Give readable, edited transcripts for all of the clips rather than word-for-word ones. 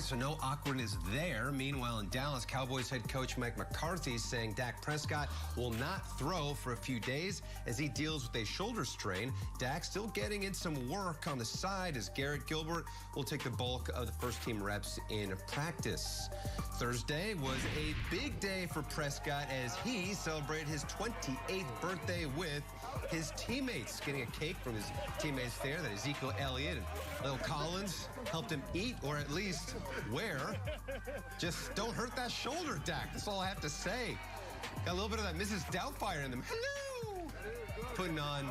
so no awkwardness there. Meanwhile, in Dallas, Cowboys head coach Mike McCarthy saying Dak Prescott will not throw for a few days as he deals with a shoulder strain. Dak still getting in some work on the side as Garrett Gilbert will take the bulk of the first-team reps in practice. Thursday was a big day for Prescott as he celebrated his 28th birthday with his teammates, getting a cake from his teammates there that Ezekiel Elliott and Lil Collins helped him eat, or at least wear. Just don't hurt that shoulder, Dak. That's all I have to say. Got a little bit of that Mrs. Doubtfire in them. Hello! Putting on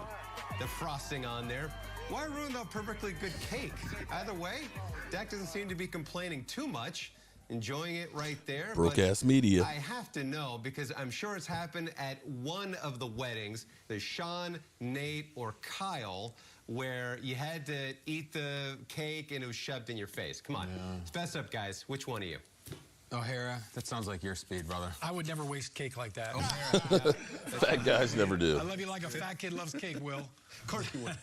the frosting on there. Why ruin the perfectly good cake? Either way, Dak doesn't seem to be complaining too much. Enjoying it right there. Broadcast media. I have to know, because I'm sure it's happened at one of the weddings, the Sean, Nate, or Kyle, where you had to eat the cake and it was shoved in your face. Come on. Yeah. Fess up, guys. Which one of you? O'Hara, that sounds like your speed, brother. I would never waste cake like that. Fat guys never do. I love you like a fat kid loves cake, Will. Of course you would.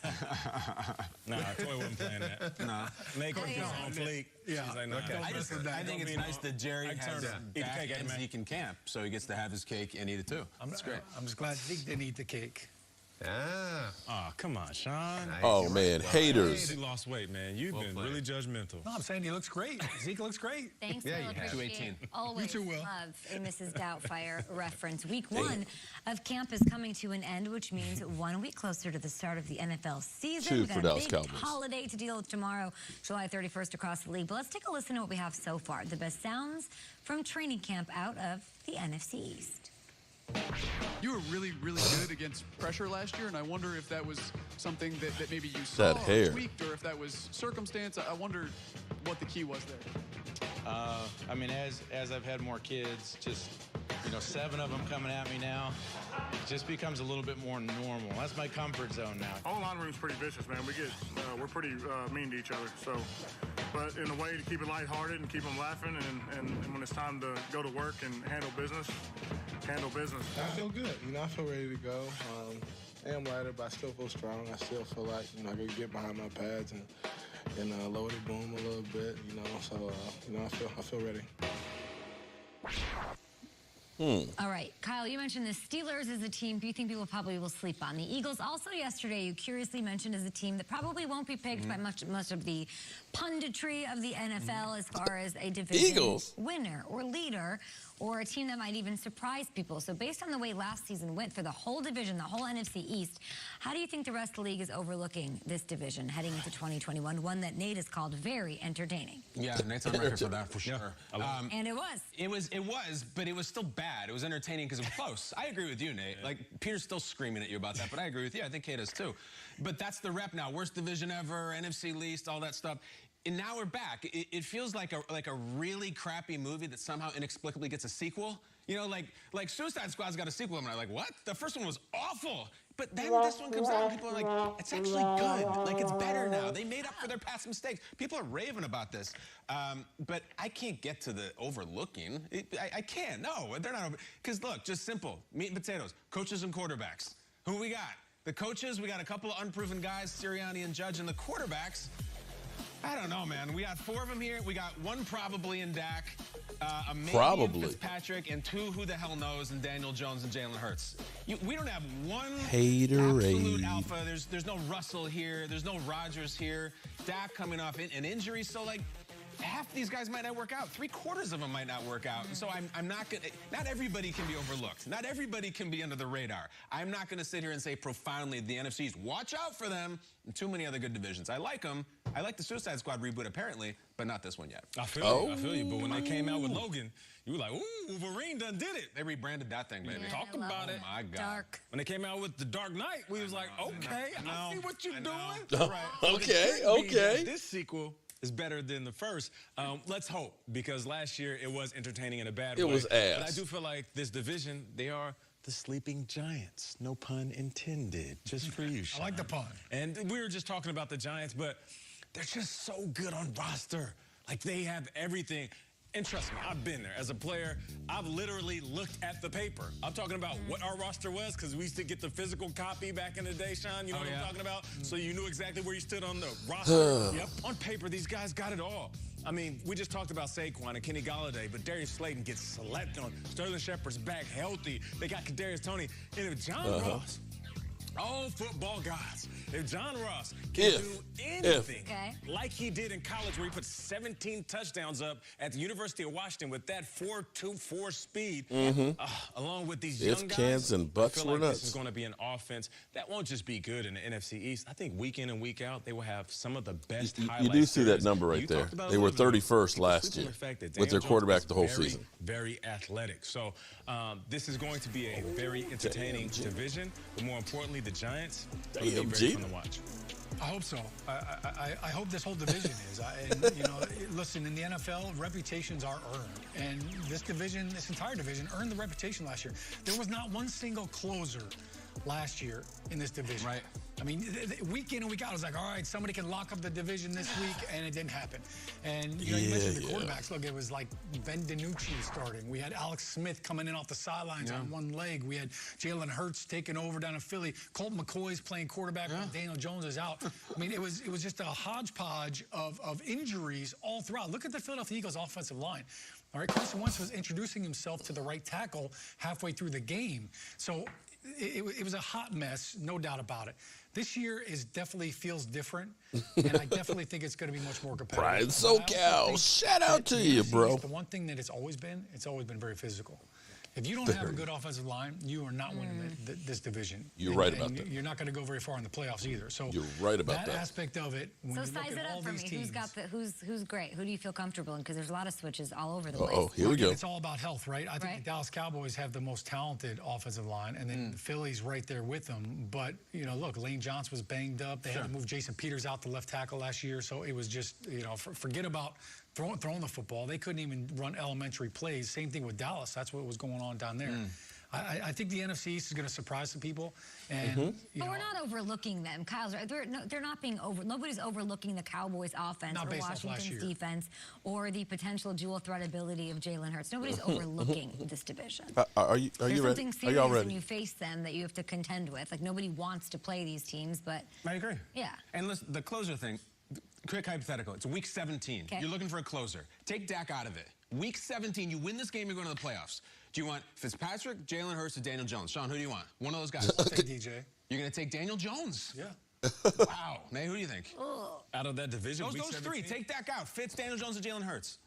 Nah, Toy wasn't playing that. No. Make her on fleek. Yeah. She's like, nah. Okay. I think it's nice that Jerry has Dak and Zeke in camp, so he gets to have his cake and eat it too. That's great. I'm just glad Zeke didn't eat the cake. Ah. Oh, come on, Sean. Nice. Oh, man, haters. He lost weight, man. You've been really judgmental. No, I'm saying he looks great. Zeke looks great. Thanks, Yeah, Will. you have. Appreciate 218. always You too, Will. love a Mrs. Doubtfire reference. Week 1 of camp is coming to an end, which means 1 week closer to the start of the NFL season. 2 We've for got Dallas a big Cowboys. holiday to deal with tomorrow, July 31st across the league. But let's take a listen to what we have so far. The best sounds from training camp out of the NFC East. You were really, really good against pressure last year, and I wonder if that was something that maybe you saw That hair. or tweaked, or if that was circumstance. I wonder what the key was there. I mean, as I've had more kids, just, 7 of them coming at me now, it just becomes a little bit more normal. That's my comfort zone now. Our line room's pretty vicious, man. We're pretty mean to each other. So, but in a way to keep it lighthearted and keep them laughing, and when it's time to go to work and handle business, handle business. I feel good. I feel ready to go. I am lighter, but I still feel strong. I still feel like, I can get behind my pads and lower the boom a little bit, So, I feel ready. All right, Kyle, you mentioned the Steelers as a team you think people probably will sleep on. The Eagles also yesterday, you curiously mentioned as a team that probably won't be picked by much of the punditry of the NFL as far as a division winner or leader, or a team that might even surprise people. So based on the way last season went for the whole division, the whole NFC East, how do you think the rest of the league is overlooking this division heading into 2021, one that Nate has called very entertaining? Yeah, Nate's on record for that for sure. And it was. It was, but it was still bad. It was entertaining because it was close. I agree with you, Nate. Like, Peter's still screaming at you about that, but I agree with you. I think Kate does too. But that's the rep now. Worst division ever, NFC East, all that stuff. And now we're back. It feels like a really crappy movie that somehow inexplicably gets a sequel. Like Suicide Squad's got a sequel, and I'm like, what? The first one was awful. But then this one comes out, and people are like, it's actually good. Like, it's better now. They made up for their past mistakes. People are raving about this. But I can't get to the overlooking. I can't. No, they're not. Because, look, just simple. Meat and potatoes. Coaches and quarterbacks. Who we got? The coaches, we got a couple of unproven guys, Sirianni and Judge, and the quarterbacks. I don't know, man. We got 4 of them here. We got 1 probably in Dak, a maybe in Fitzpatrick, and 2 who the hell knows in Daniel Jones and Jalen Hurts. We don't have 1 absolute alpha. There's no Russell here. There's no Rodgers here. Dak coming off an injury, so like half these guys might not work out. 3/4 of them might not work out. And so I'm not going to, not everybody can be overlooked. Not everybody can be under the radar. I'm not going to sit here and say profoundly the NFC East, watch out for them, and too many other good divisions. I like them. I like the Suicide Squad reboot apparently, but not this one yet. I feel you. But when they came out with Logan, you were like, ooh, Wolverine done did it. They rebranded that thing, baby. Yeah, Talk about it. Oh, my God. Dark. When they came out with The Dark Knight, we was like, okay, I see what you're doing. Right. Okay. This sequel is better than the first. Let's hope, because last year it was entertaining in a bad way. It was ass. But I do feel like this division, they are the sleeping giants. No pun intended. Just for you, Sean. I like the pun. And we were just talking about the Giants, but they're just so good on roster. Like, they have everything. And trust me, I've been there. As a player, I've literally looked at the paper. I'm talking about what our roster was, because we used to get the physical copy back in the day, Sean. You know what I'm talking about? So you knew exactly where you stood on the roster. Yep. On paper, these guys got it all. I mean, we just talked about Saquon and Kenny Golladay, but Darius Slayton gets slept on. Sterling Shepard's back healthy. They got Kadarius Toney. And if John Ross, all football guys, if John Ross can do anything like he did in college where he put 17 touchdowns up at the University of Washington with that 4.24 speed, along with these young guys, cans and butts I feel were like nuts. this is going to be an offense that won't just be good in the NFC East. I think week in and week out, they will have some of the best highlights. You do see that number right there. They were 31st last year with their quarterback the whole season. Very athletic. So this is going to be a very entertaining division, but more importantly, the Giants are going to be very fun to watch. I hope so. I hope this whole division is. Listen, in the NFL, reputations are earned. And this division, this entire division, earned the reputation last year. There was not one single closer last year in this division. Right. I mean, week in and week out, it was like, all right, somebody can lock up the division this week, and it didn't happen. And you mentioned the quarterbacks. Look, it was like Ben DiNucci starting. We had Alex Smith coming in off the sidelines on one leg. We had Jalen Hurts taking over down in Philly. Colt McCoy's playing quarterback when Daniel Jones is out. I mean, it was just a hodgepodge of injuries all throughout. Look at the Philadelphia Eagles offensive line. All right, Carson Wentz was introducing himself to the right tackle halfway through the game. So it was a hot mess, no doubt about it. This year definitely feels different, and I definitely think it's going to be much more competitive. Brian SoCal, shout out to you, bro. The one thing that it's always been very physical. If you don't have a good offensive line, you are not winning this division. You're right about that. You're not going to go very far in the playoffs either. So you're right about that aspect of it. When so you size look it at all up for these me. teams, Who's great? Who do you feel comfortable in? Because there's a lot of switches all over the place. Oh, here we go. It's all about health, right? I think the Dallas Cowboys have the most talented offensive line, and then Philly's right there with them. But look, Lane Johnson was banged up. They had to move Jason Peters out to left tackle last year, so it was just forget about throwing the football. They couldn't even run elementary plays. Same thing with Dallas. That's what was going on down there. I think the NFC East is going to surprise some people. And but we're not overlooking them. Kyle's right. They're not being nobody's overlooking the Cowboys offense or Washington's defense or the potential dual threat ability of Jalen Hurts. Nobody's overlooking this division. Are you ready? There's something serious ready? when you face them that you have to contend with. Like, nobody wants to play these teams, but I agree. Yeah. And listen, the closer thing, quick hypothetical. It's week 17. Okay. You're looking for a closer. Take Dak out of it. Week 17, you win this game, you're going to the playoffs. Do you want Fitzpatrick, Jalen Hurts, or Daniel Jones? Sean, who do you want? One of those guys. I'll take DJ. You're going to take Daniel Jones? Yeah. Wow. Nate, who do you think? Out of that division, Those three. Take Dak out. Fitz, Daniel Jones, and Jalen Hurts.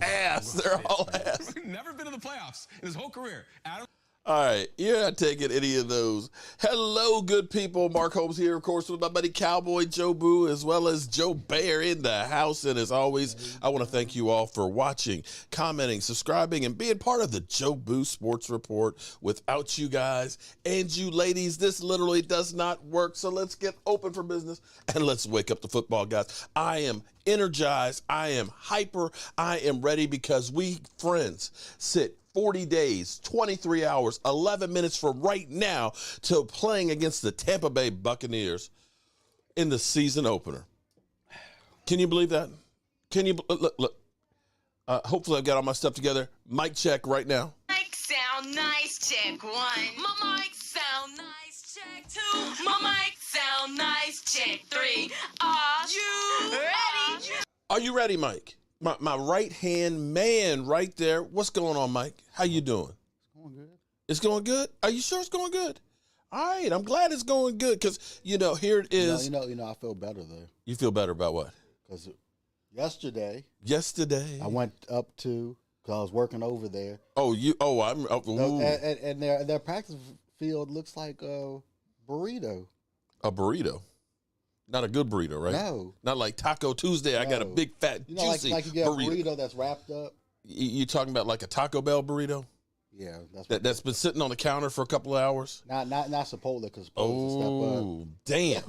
Ass. They're all ass. Never been to the playoffs in his whole career. Adam. All right, you're not taking any of those. Hello, good people. Mark Holmes here, of course, with my buddy Cowboy Jobu, as well as Joe Bear in the house. And as always, I want to thank you all for watching, commenting, subscribing, and being part of the Jobu Sports Report. Without you guys and you ladies, this literally does not work. So let's get open for business and let's wake up the football guys. I am energized. I am hyper. I am ready because we friends sit 40 days, 23 hours, 11 minutes from right now to playing against the Tampa Bay Buccaneers in the season opener. Can you believe that? Can you look? Hopefully I've got all my stuff together. Mic check right now. Mic sound nice, check one. My mic sound nice, check two. My mic sound nice, check three. Are you ready? Are you ready, Mike? My right-hand man right there. What's going on, Mike? How you doing? It's going good. It's going good? Are you sure it's going good? All right, I'm glad it's going good because, here it is. You know, I feel better, though. You feel better about what? Because yesterday, I went up to, because I was working over there. And their practice field looks like a burrito. A burrito? Not a good burrito, right? No. Not like Taco Tuesday. No. I got a big, fat, juicy like you get burrito. A burrito that's wrapped up. You talking about like a Taco Bell burrito? Yeah. That's been sitting on the counter for a couple of hours? Not Chipotle, because Chipotle damn.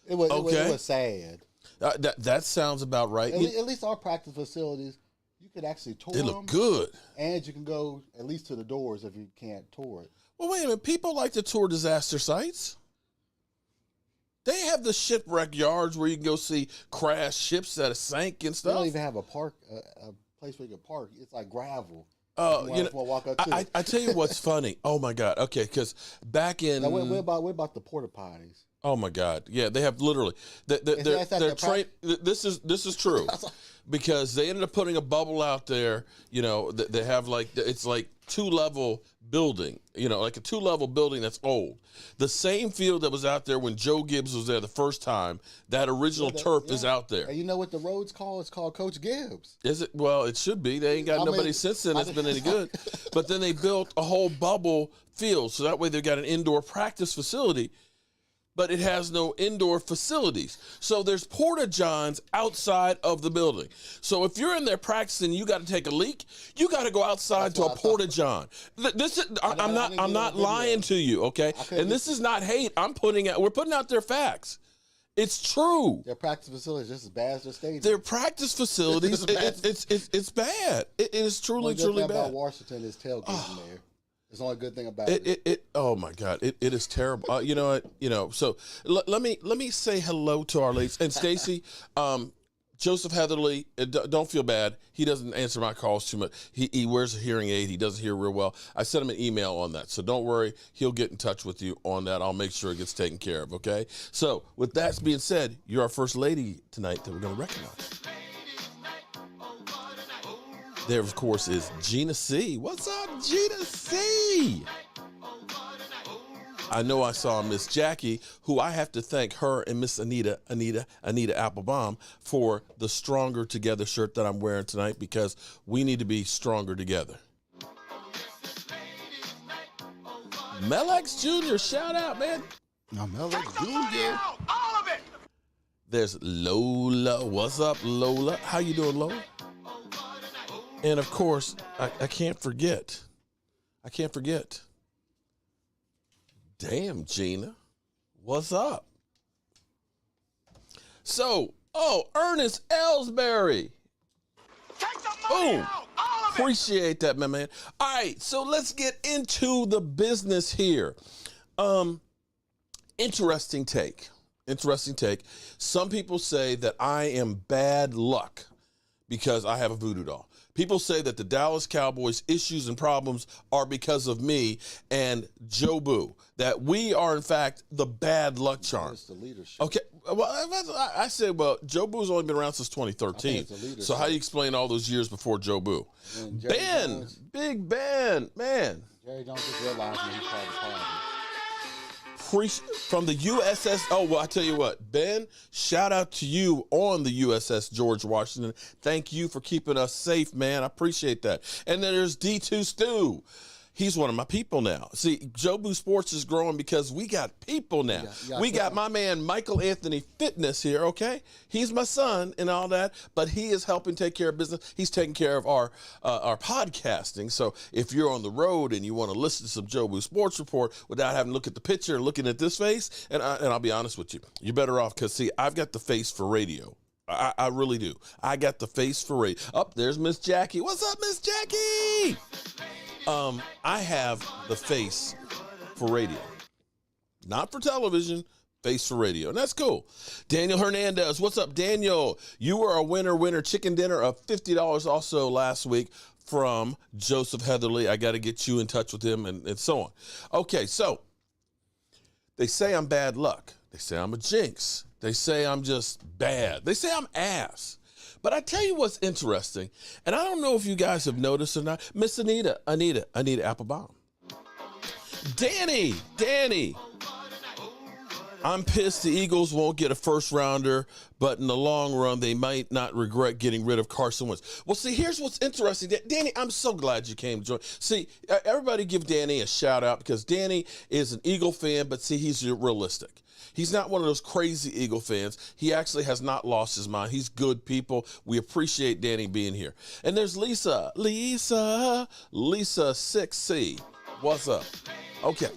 It was sad. That sounds about right. At least our practice facilities, you could actually tour them. They look good. And you can go at least to the doors if you can't tour it. Well, wait a minute. People like to tour disaster sites. They have the shipwreck yards where you can go see crash ships that sank and stuff. They don't even have a park, a place where you can park. It's like gravel. Walk up to I tell you what's funny. Oh my God. Okay, because back in now, what about the porta potties? Oh my God. Yeah, they have literally. They're trained. This is true. because they ended up putting a bubble out there. You know, they have it's like 2-level building, you know, like a 2-level building that's old. The same field that was out there when Joe Gibbs was there the first time, that original turf is out there. And you know what the road's called? It's called Coach Gibbs. Is it? Well, it should be. They ain't got nobody since then that's been any good. But then they built a whole bubble field, so that way they've got an indoor practice facility, but it has no indoor facilities. So there's porta-johns outside of the building. So if you're in there practicing, you got to take a leak, you got to go outside to a porta-john. I'm not lying to you, okay? And this is not hate. We're putting out their facts. It's true. Their practice facilities just as bad as their stadium. Their practice facilities, it's bad. It is truly bad. The thing about Washington is tailgating there. It's the only good thing about it. Oh my God, it is terrible. You know what? You know, so let me say hello to our ladies. And Stacy, Joseph Heatherly, don't feel bad. He doesn't answer my calls too much. He wears a hearing aid. He doesn't hear real well. I sent him an email on that, so don't worry. He'll get in touch with you on that. I'll make sure it gets taken care of. Okay. So with that being said, you're our first lady tonight that we're going to recognize. There, of course, is Gina C. What's up, Gina C? I know I saw Miss Jackie, who I have to thank her and Miss Anita Applebaum for the Stronger Together shirt that I'm wearing tonight, because we need to be stronger together. Melex Jr., shout out, man. No, Melex Jr. All of it. There's Lola. What's up, Lola? How you doing, Lola? And of course, I can't forget. Damn, Gina. What's up? So, Ernest Ellsbury. Take the money Boom. out. All of it. Appreciate that, my man. All right, so let's get into the business here. Interesting take. Some people say that I am bad luck because I have a voodoo doll. People say that the Dallas Cowboys' issues and problems are because of me and Jobu, that we are, in fact, the bad luck charm. It's the leadership. Okay, well, I said, Jobu's only been around since 2013. So how do you explain all those years before Jobu? Ben, Big Ben, man. Jerry Jones just realized when he called the party. From the USS. Oh, well, I tell you what, Ben, shout out to you on the USS George Washington. Thank you for keeping us safe, man. I appreciate that. And then there's D2 Stu. He's one of my people now. See, Jobu Sports is growing because we got people now. We got my man Michael Anthony Fitness here, okay? He's my son and all that, but he is helping take care of business. He's taking care of our podcasting. So if you're on the road and you want to listen to some Jobu Sports Report without having to look at the picture and looking at this face, and I'll be honest with you, you're better off because, see, I've got the face for radio. I really do. I got the face for radio. There's Miss Jackie. What's up, Miss Jackie? I have the face for radio. Not for television, face for radio. And that's cool. Daniel Hernandez. What's up, Daniel? You were a winner chicken dinner of $50 also last week from Joseph Heatherly. I got to get you in touch with him and so on. Okay, so they say I'm bad luck. They say I'm a jinx. They say I'm just bad. They say I'm ass. But I tell you what's interesting, and I don't know if you guys have noticed or not, Miss Anita Applebaum. Danny, I'm pissed the Eagles won't get a first rounder, but in the long run, they might not regret getting rid of Carson Wentz. Well, see, here's what's interesting. Danny, I'm so glad you came to join. See, everybody give Danny a shout out because Danny is an Eagle fan, but see, he's realistic. He's not one of those crazy Eagle fans. He actually has not lost his mind. He's good people. We appreciate Danny being here. And there's Lisa 6C. What's up? Okay.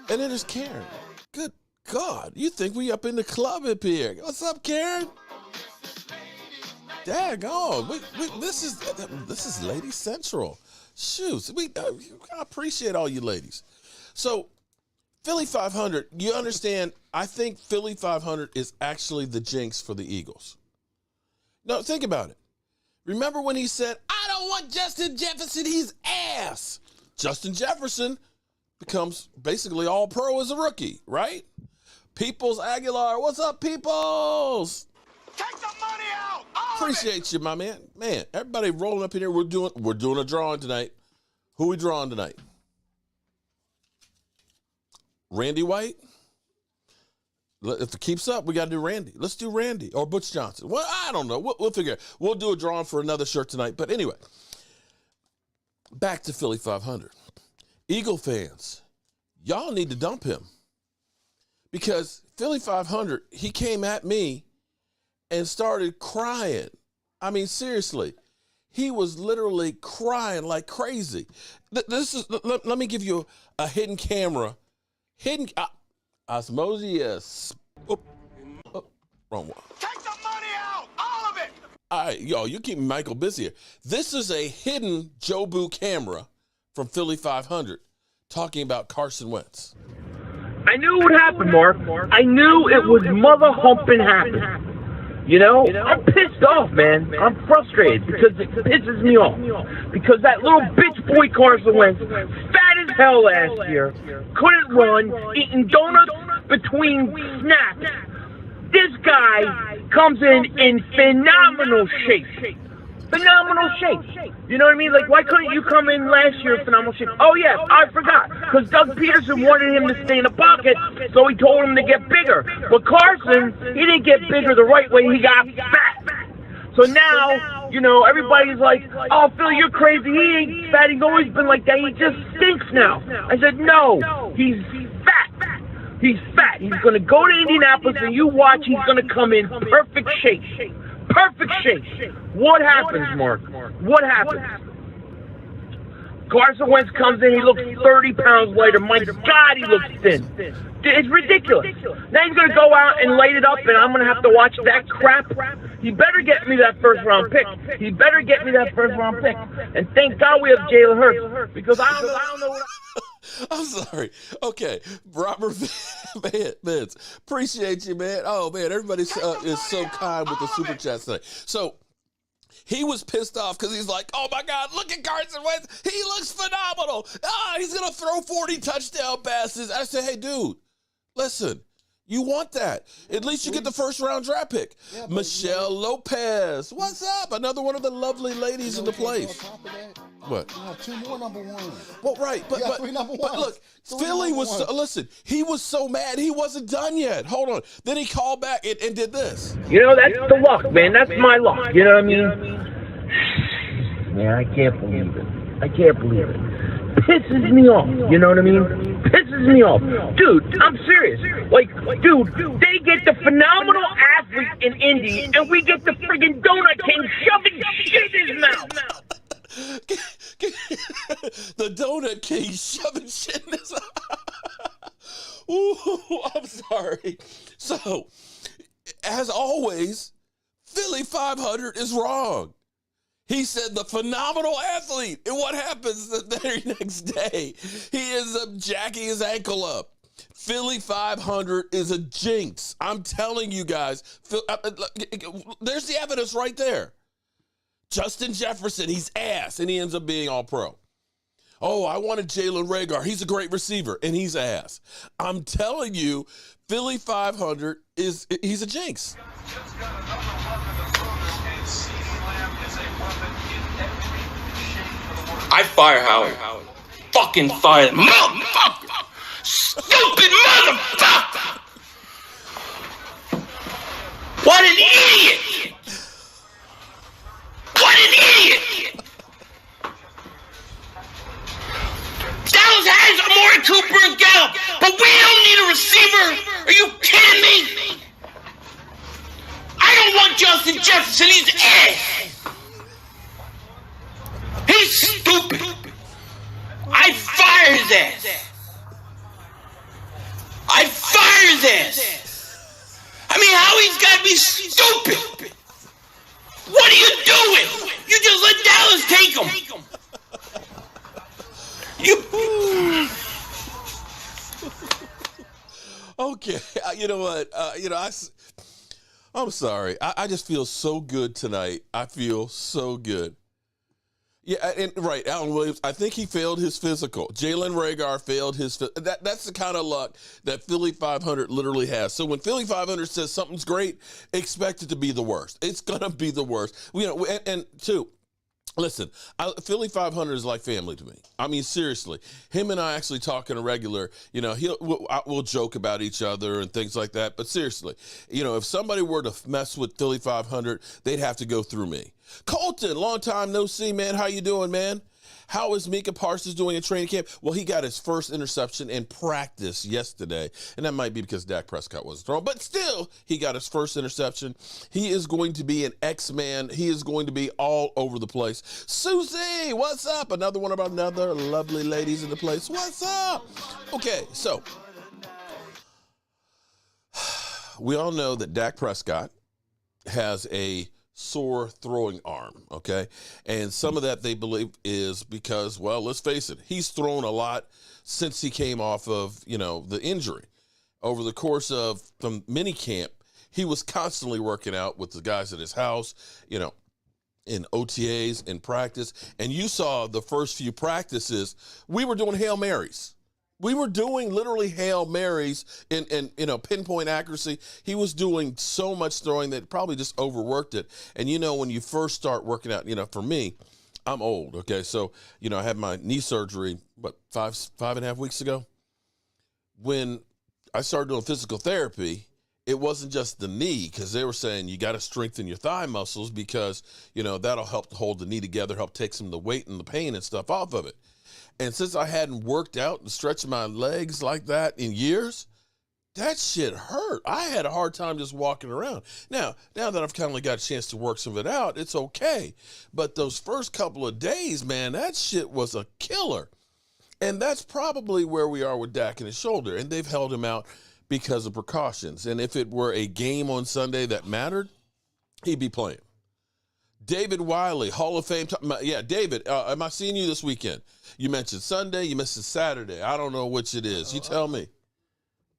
And then there's Karen. Good God. You think we up in the club up here. What's up, Karen? Daggone. This is Lady Central. Shoot. I appreciate all you ladies. So, Philly 500, you understand, I think Philly 500 is actually the jinx for the Eagles. No, think about it. Remember when he said, I don't want Justin Jefferson, he's ass. Justin Jefferson becomes basically all pro as a rookie, right? Peoples Aguilar, what's up, Peoples? Take the money out. Appreciate you, my man. Man, everybody rolling up in here. We're doing a drawing tonight. Who we drawing tonight? Randy White? If it keeps up, we got to do Randy. Let's do Randy or Butch Johnson. Well, I don't know. We'll figure it. We'll do a drawing for another shirt tonight. But anyway, back to Philly 500. Eagle fans, y'all need to dump him. Because Philly 500, he came at me and started crying. I mean, seriously. He was literally crying like crazy. Let me give you a hidden camera. Osmosis. Wrong one. Take the money out! All of it! All right, y'all, you keep Michael busy here. This is a hidden Jobu camera from Philly 500 talking about Carson Wentz. I knew it would happen, Mark. I knew it was mother humping happen. You know, I'm pissed off, man. I'm frustrated because it pisses me off. Because that little bitch boy Carson Wentz, fat as hell last year, couldn't run, eating donuts between snaps. This guy comes in phenomenal shape. Phenomenal shape. You know what I mean? Like, why couldn't you come in last year in phenomenal shape? Oh, yes, I forgot. Because Doug Peterson wanted him to stay in the pocket, so he told him to get bigger. But Carson, he didn't get bigger the right way. He got fat. So now, you know, everybody's like, oh, Phil, you're crazy. He ain't fat. He's always been like that. He just stinks now. I said, no, he's fat. He's fat. He's going to go to Indianapolis, and you watch, he's going to come in perfect shape. Perfect shape. What happens, Mark? What happens? Carson Wentz comes in, he looks 30 pounds lighter. My God, he looks thin. It's ridiculous. Now he's going to go out and light it up, and I'm going to have to watch that crap. He better get me that first-round pick. And thank God we have Jalen Hurts, because I don't know what I'm sorry. Okay, Robert Vince, appreciate you, man. Oh, man, everybody is so kind with the super chats today. So he was pissed off because he's like, oh, my God, look at Carson Wentz. He looks phenomenal. He's going to throw 40 touchdown passes. I said, hey, dude, listen. You want that. At least you get the first-round draft pick. Yeah, Michelle Lopez. What's up? Another one of the lovely ladies in the place. What? You have two more number ones. Well, right. But look, Philly was, listen, he was so mad he wasn't done yet. Hold on. Then he called back and did this. You know, that's the luck, man. That's my luck. You know what I mean? Man, I can't believe it. Pisses me off. You know what I mean? Pisses me off. Dude, I'm serious. Like, dude, they get the phenomenal athlete in Indy, and we get the friggin' donut king shoving shit in his mouth. The donut king shoving shit in his mouth. Ooh, I'm sorry. So, as always, Philly 500 is wrong. He said the phenomenal athlete. And what happens the very next day? He ends up jacking his ankle up. Philly 500 is a jinx. I'm telling you guys. There's the evidence right there. Justin Jefferson, he's ass, and he ends up being all pro. Oh, I wanted Jalen Reagor. He's a great receiver, and he's ass. I'm telling you, Philly 500 he's a jinx. I fire Howard. Fucking fire him. Motherfucker! Stupid motherfucker! What an idiot! What an idiot! Dallas has Amari Cooper and Gallup, but we don't need a receiver. Are you kidding me? I don't want Justin Jefferson. He's ass. He's stupid. I fire his ass. I fire his ass. I mean, Howie's got to be stupid. What are you doing? You just let Dallas take him. Okay, you know what? I'm sorry. I just feel so good tonight. I feel so good. Yeah, and right, Alan Williams, I think he failed his physical. Jalen Reagor failed his that's the kind of luck that Philly 500 literally has. So when Philly 500 says something's great, expect it to be the worst. It's going to be the worst. You know, and two, listen, Philly 500 is like family to me. I mean, seriously, him and I actually talk on a regular, you know, we'll joke about each other and things like that. But seriously, you know, if somebody were to mess with Philly 500, they'd have to go through me. Colton, long time no see, man. How you doing, man? How is Micah Parsons doing in training camp? Well, he got his first interception in practice yesterday, and that might be because Dak Prescott wasn't thrown, but still, he got his first interception. He is going to be an X-Man. He is going to be all over the place. Susie, what's up? Another one of our other lovely ladies in the place. What's up? Okay, so we all know that Dak Prescott has a sore throwing arm, okay? And some of that they believe is because, well, let's face it, he's thrown a lot since he came off of, you know, the injury. Over the course of from minicamp, he was constantly working out with the guys at his house, you know, in OTAs, in practice. And you saw the first few practices, we were doing Hail Marys. We were doing literally Hail Marys in you know, pinpoint accuracy. He was doing so much throwing that probably just overworked it. And, you know, when you first start working out, you know, for me, I'm old, okay? So, you know, I had my knee surgery, five and a half weeks ago. When I started doing physical therapy, it wasn't just the knee, because they were saying you got to strengthen your thigh muscles because, you know, that'll help to hold the knee together, help take some of the weight and the pain and stuff off of it. And since I hadn't worked out and stretched my legs like that in years, that shit hurt. I had a hard time just walking around. Now that I've kind of got a chance to work some of it out, it's okay. But those first couple of days, man, that shit was a killer. And that's probably where we are with Dak and his shoulder. And they've held him out because of precautions. And if it were a game on Sunday that mattered, he'd be playing. David Wiley, Hall of Fame. Yeah, David, am I seeing you this weekend? You mentioned Sunday, you mentioned Saturday. I don't know which it is. You tell me.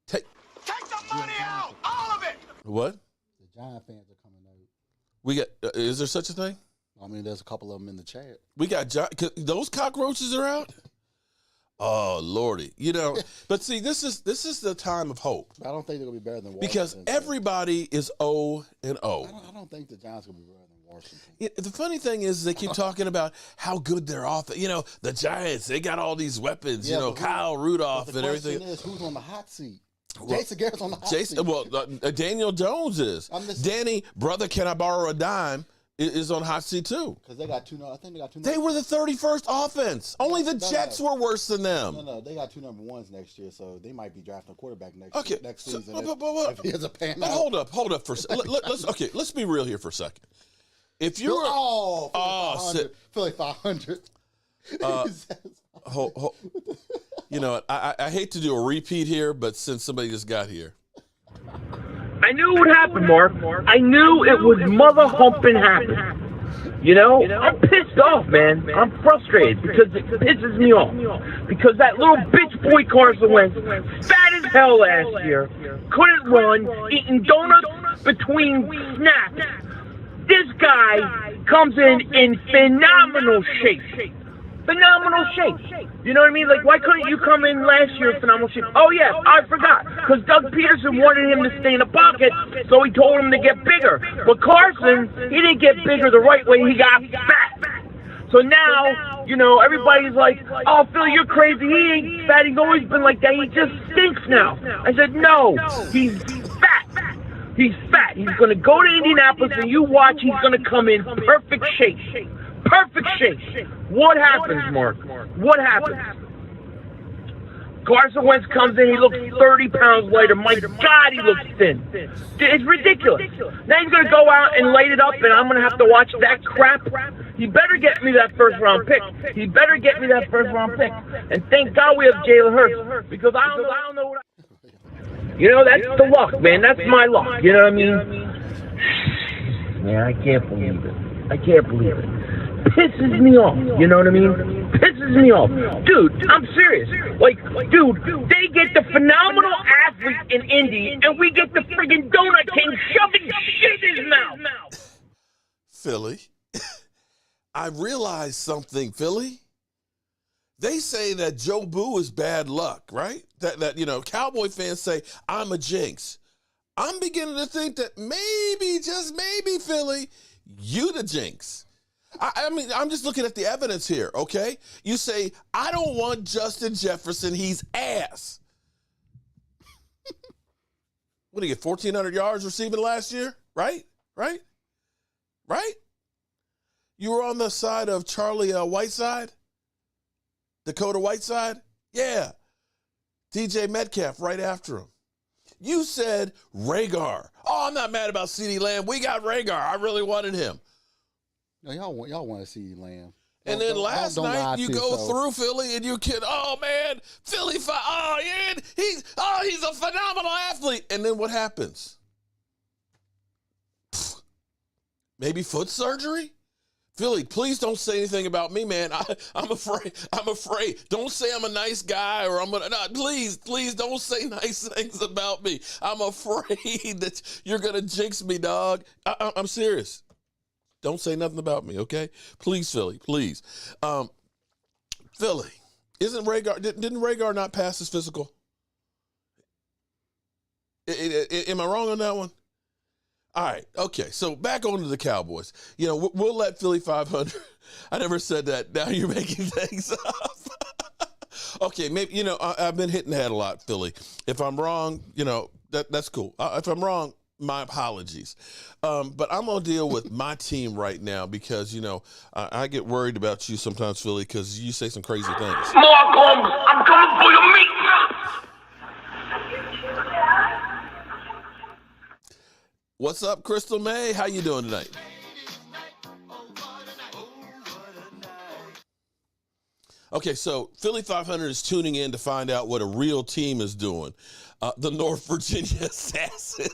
Take the money out, all of it. What? The Giant fans are coming out. We got. Is there such a thing? I mean, there's a couple of them in the chat. We got those cockroaches are out. Oh Lordy, you know. But see, this is the time of hope. I don't think they're gonna be better than Washington. Because everybody is 0-0. I don't think the Giants are gonna be better than Washington. The funny thing is they keep talking about how good they're off. You know, the Giants, they got all these weapons, you know, Kyle Rudolph and everything. The question is, who's on the hot seat? Jason Garrett's on the hot seat. Well, Daniel Jones is. Danny, brother, can I borrow a dime? Is on hot seat too. Because they got I think they got two. They were the 31st offense. Only the Jets were worse than them. No, they got 2 number 1s next year, so they might be drafting a quarterback next season. If he has a pan out. Hold up for a second. Let's be real here for a second. If you were Philly 500. You know, I hate to do a repeat here, but since somebody just got here. I knew it would happen, Mark. I knew it was mother humping happen. You know, I'm pissed off, man. I'm frustrated because it pisses me off. Because that little bitch boy Carson Wentz, fat as hell last year, couldn't run, eating donuts between snaps. This guy comes in phenomenal shape. Phenomenal shape. You know what I mean? Like, why couldn't you come in last year in phenomenal shape? Oh, yeah, I forgot. Because Doug Peterson wanted him to stay in the pocket, so he told him to get bigger. But Carson, he didn't get bigger the right way. He got fat. So now, you know, everybody's like, oh, Phil, you're crazy. He ain't fat. He's always been like that. He just stinks now. I said, no, he's fat. He's fat. He's going to go to Indianapolis, and you watch, he's going to come in perfect shape. Perfect shape. What happens, Mark? What happens? Carson Wentz comes in, he looks 30 pounds lighter. My God, he looks thin. It's ridiculous. Now he's going to go out and light it up, and I'm going to have to watch that crap. He better get me that first-round pick. And thank God we have Jalen Hurts, because I don't know what you know, that's the luck, man. That's my luck. You know what I mean? Man, I can't believe it. Pisses me off, you know what I mean? Pisses me off. Dude, I'm serious. Like, dude, they get the phenomenal athlete in Indy, and we get the friggin' donut king shoving shit in his mouth. Philly, I realized something, Philly. They say that Jobu is bad luck, right? That Cowboy fans say, I'm a jinx. I'm beginning to think that maybe, just maybe, Philly, you the jinx. I mean, I'm just looking at the evidence here, okay? You say, I don't want Justin Jefferson. He's ass. What did he get, 1,400 yards receiving last year? Right? You were on the side of Charlie Whiteside? Dakota Whiteside? Yeah. DJ Metcalf right after him. You said Rhaegar. Oh, I'm not mad about CeeDee Lamb. We got Rhaegar. I really wanted him. No, y'all want to CeeDee Lamb. And then last night you go through Philly and you kid, oh man, Philly, oh yeah, he's a phenomenal athlete. And then what happens? Maybe foot surgery? Philly, please don't say anything about me, man. I'm afraid. Don't say I'm a nice guy or I'm gonna. No, please don't say nice things about me. I'm afraid that you're gonna jinx me, dog. I'm serious. Don't say nothing about me, okay? Please, Philly, please. Philly, isn't Rhaegar? Didn't Rhaegar not pass his physical? Am I wrong on that one? All right, okay, so back on to the Cowboys. We'll let Philly 500. I never said that. Now you're making things up. Okay, maybe, I've been hitting the head a lot, Philly. If I'm wrong, that's cool. If I'm wrong, my apologies. But I'm going to deal with my team right now because, I get worried about you sometimes, Philly, because you say some crazy things. Mark Holmes, I'm coming for your meat. What's up, Crystal May? How you doing tonight? Okay, so Philly 500 is tuning in to find out what a real team is doing. The North Virginia Assassin.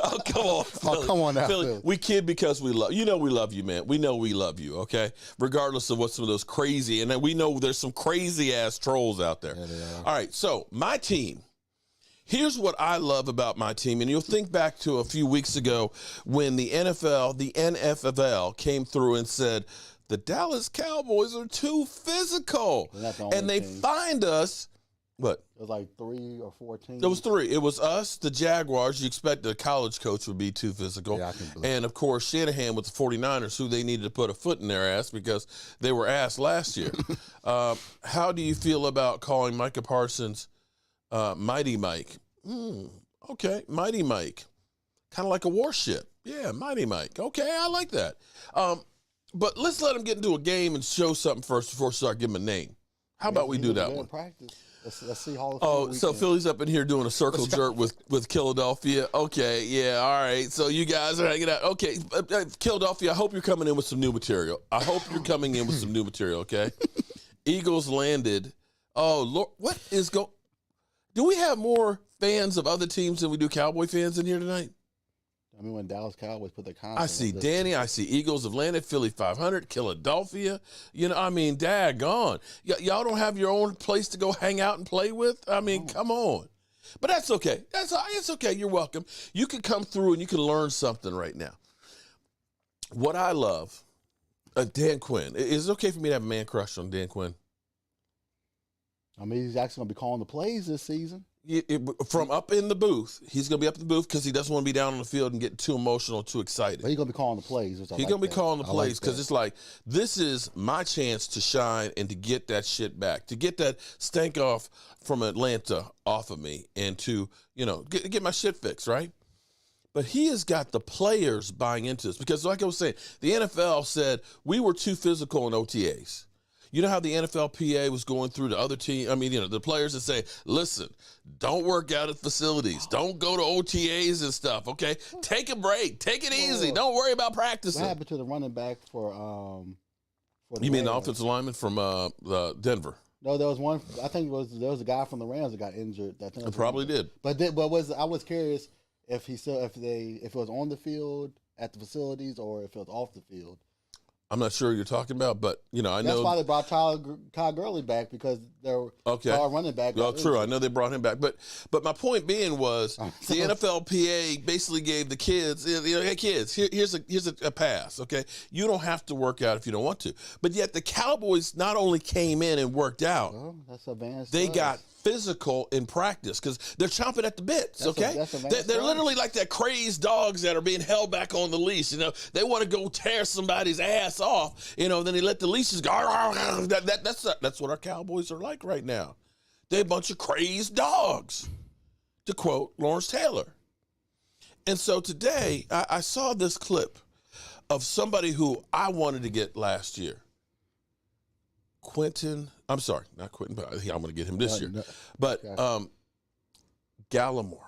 Oh, come on, Philly. Oh, come on now, Philly. We kid because we love. We love you, man. We know we love you, okay? Regardless of what some of those crazy, and we know there's some crazy-ass trolls out there. Yeah, all right, so my team. Here's what I love about my team, and you'll think back to a few weeks ago when the NFL came through and said, the Dallas Cowboys are too physical. And they fined us, what? It was like 3 or 4 teams. There was 3. It was us, the Jaguars. You expect a college coach would be too physical. Yeah, I can believe and, of course, Shanahan with the 49ers, who they needed to put a foot in their ass because they were ass last year. How do you feel about calling Micah Parsons Mighty Mike? Okay, Mighty Mike. Kind of like a warship. Yeah, Mighty Mike. Okay, I like that. But let's let him get into a game and show something first before we start giving him a name. How about we do that one? Practice. Let's see Hall of Fame so Philly's up in here doing a circle jerk with Philadelphia. Okay, yeah, all right. So you guys are hanging out. Okay, Philadelphia, I hope you're coming in with some new material. Okay? Eagles landed. Oh, Lord, what is going? Do we have more fans of other teams than we do Cowboy fans in here tonight? I mean, when Dallas Cowboys put their content. I see Danny. I see Eagles have landed. Philly 500. Philadelphia. Daggone. Y'all don't have your own place to go hang out and play with? I mean, come on. But that's okay. It's okay. You're welcome. You can come through and you can learn something right now. What I love, Dan Quinn. Is it okay for me to have a man crush on Dan Quinn? I mean, he's actually going to be calling the plays this season. From up in the booth. He's going to be up in the booth because he doesn't want to be down on the field and get too emotional, too excited. But he's going to be calling the plays. He's going to be calling the plays because it's like, this is my chance to shine and to get that shit back, to get that stank off from Atlanta off of me and to, get my shit fixed, right? But he has got the players buying into this because, like I was saying, the NFL said we were too physical in OTAs. You know how the NFLPA was going through the other team? I mean, the players that say, listen, don't work out at facilities. Don't go to OTAs and stuff, okay? Take a break. Take it easy. Don't worry about practicing. What happened to the running back for the You mean the offensive lineman from Denver? No, there was one. I think there was a guy from the Rams that got injured. It probably did. But I was curious if it was on the field at the facilities or if it was off the field. I'm not sure who you're talking about, but I know that's why they brought Todd Gurley back, because they're our running back. Well, true. I know they brought him back, but my point being was the NFLPA basically gave the kids, hey kids, here's a pass. Okay, you don't have to work out if you don't want to, but yet the Cowboys not only came in and worked out, that's advanced. They got physical in practice because they're chomping at the bits. They're literally like that crazed dogs that are being held back on the leash. They want to go tear somebody's ass off. Then they let the leashes go. That's what our Cowboys are like right now. They're a bunch of crazed dogs, to quote Lawrence Taylor. And so today I saw this clip of somebody who I wanted to get last year. I'm sorry, not Quentin, but I'm going to get him this year. But Gallimore,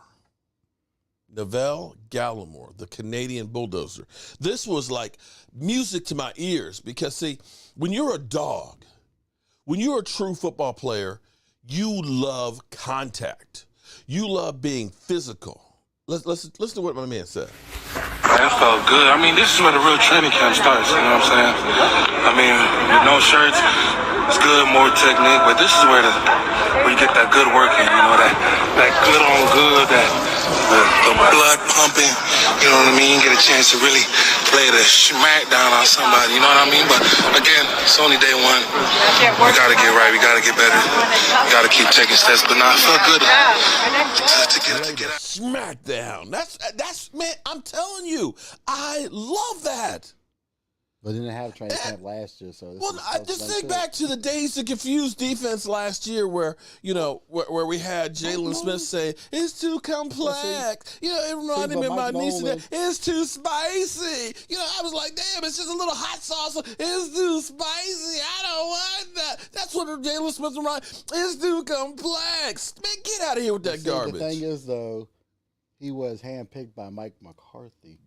Neville Gallimore, the Canadian bulldozer. This was like music to my ears because, see, when you're a dog, when you're a true football player, you love contact. You love being physical. Listen to what my man said. That felt good. I mean, this is where the real training camp starts, you know what I'm saying? I mean, with no shirts, it's good, more technique, but this is where you get that good work in, that good on good, the blood pumping, you know what I mean? Get a chance to really lay the smack down on somebody, you know what I mean? But again, it's only day one. We gotta get right, we gotta get better. We gotta keep taking steps, but now I felt good to get out. Smack down. That's man, I'm telling you, I love that. But didn't have training camp last year, so. I just think back to the days of confused defense last year, where where we had Jalen Smith say it's too complex. It reminded me of my niece. It's too spicy. I was like, damn, it's just a little hot sauce. It's too spicy. I don't want that. That's what Jalen Smith reminded. It's too complex. Man, get out of here with that garbage. The thing is, though, he was handpicked by Mike McCarthy.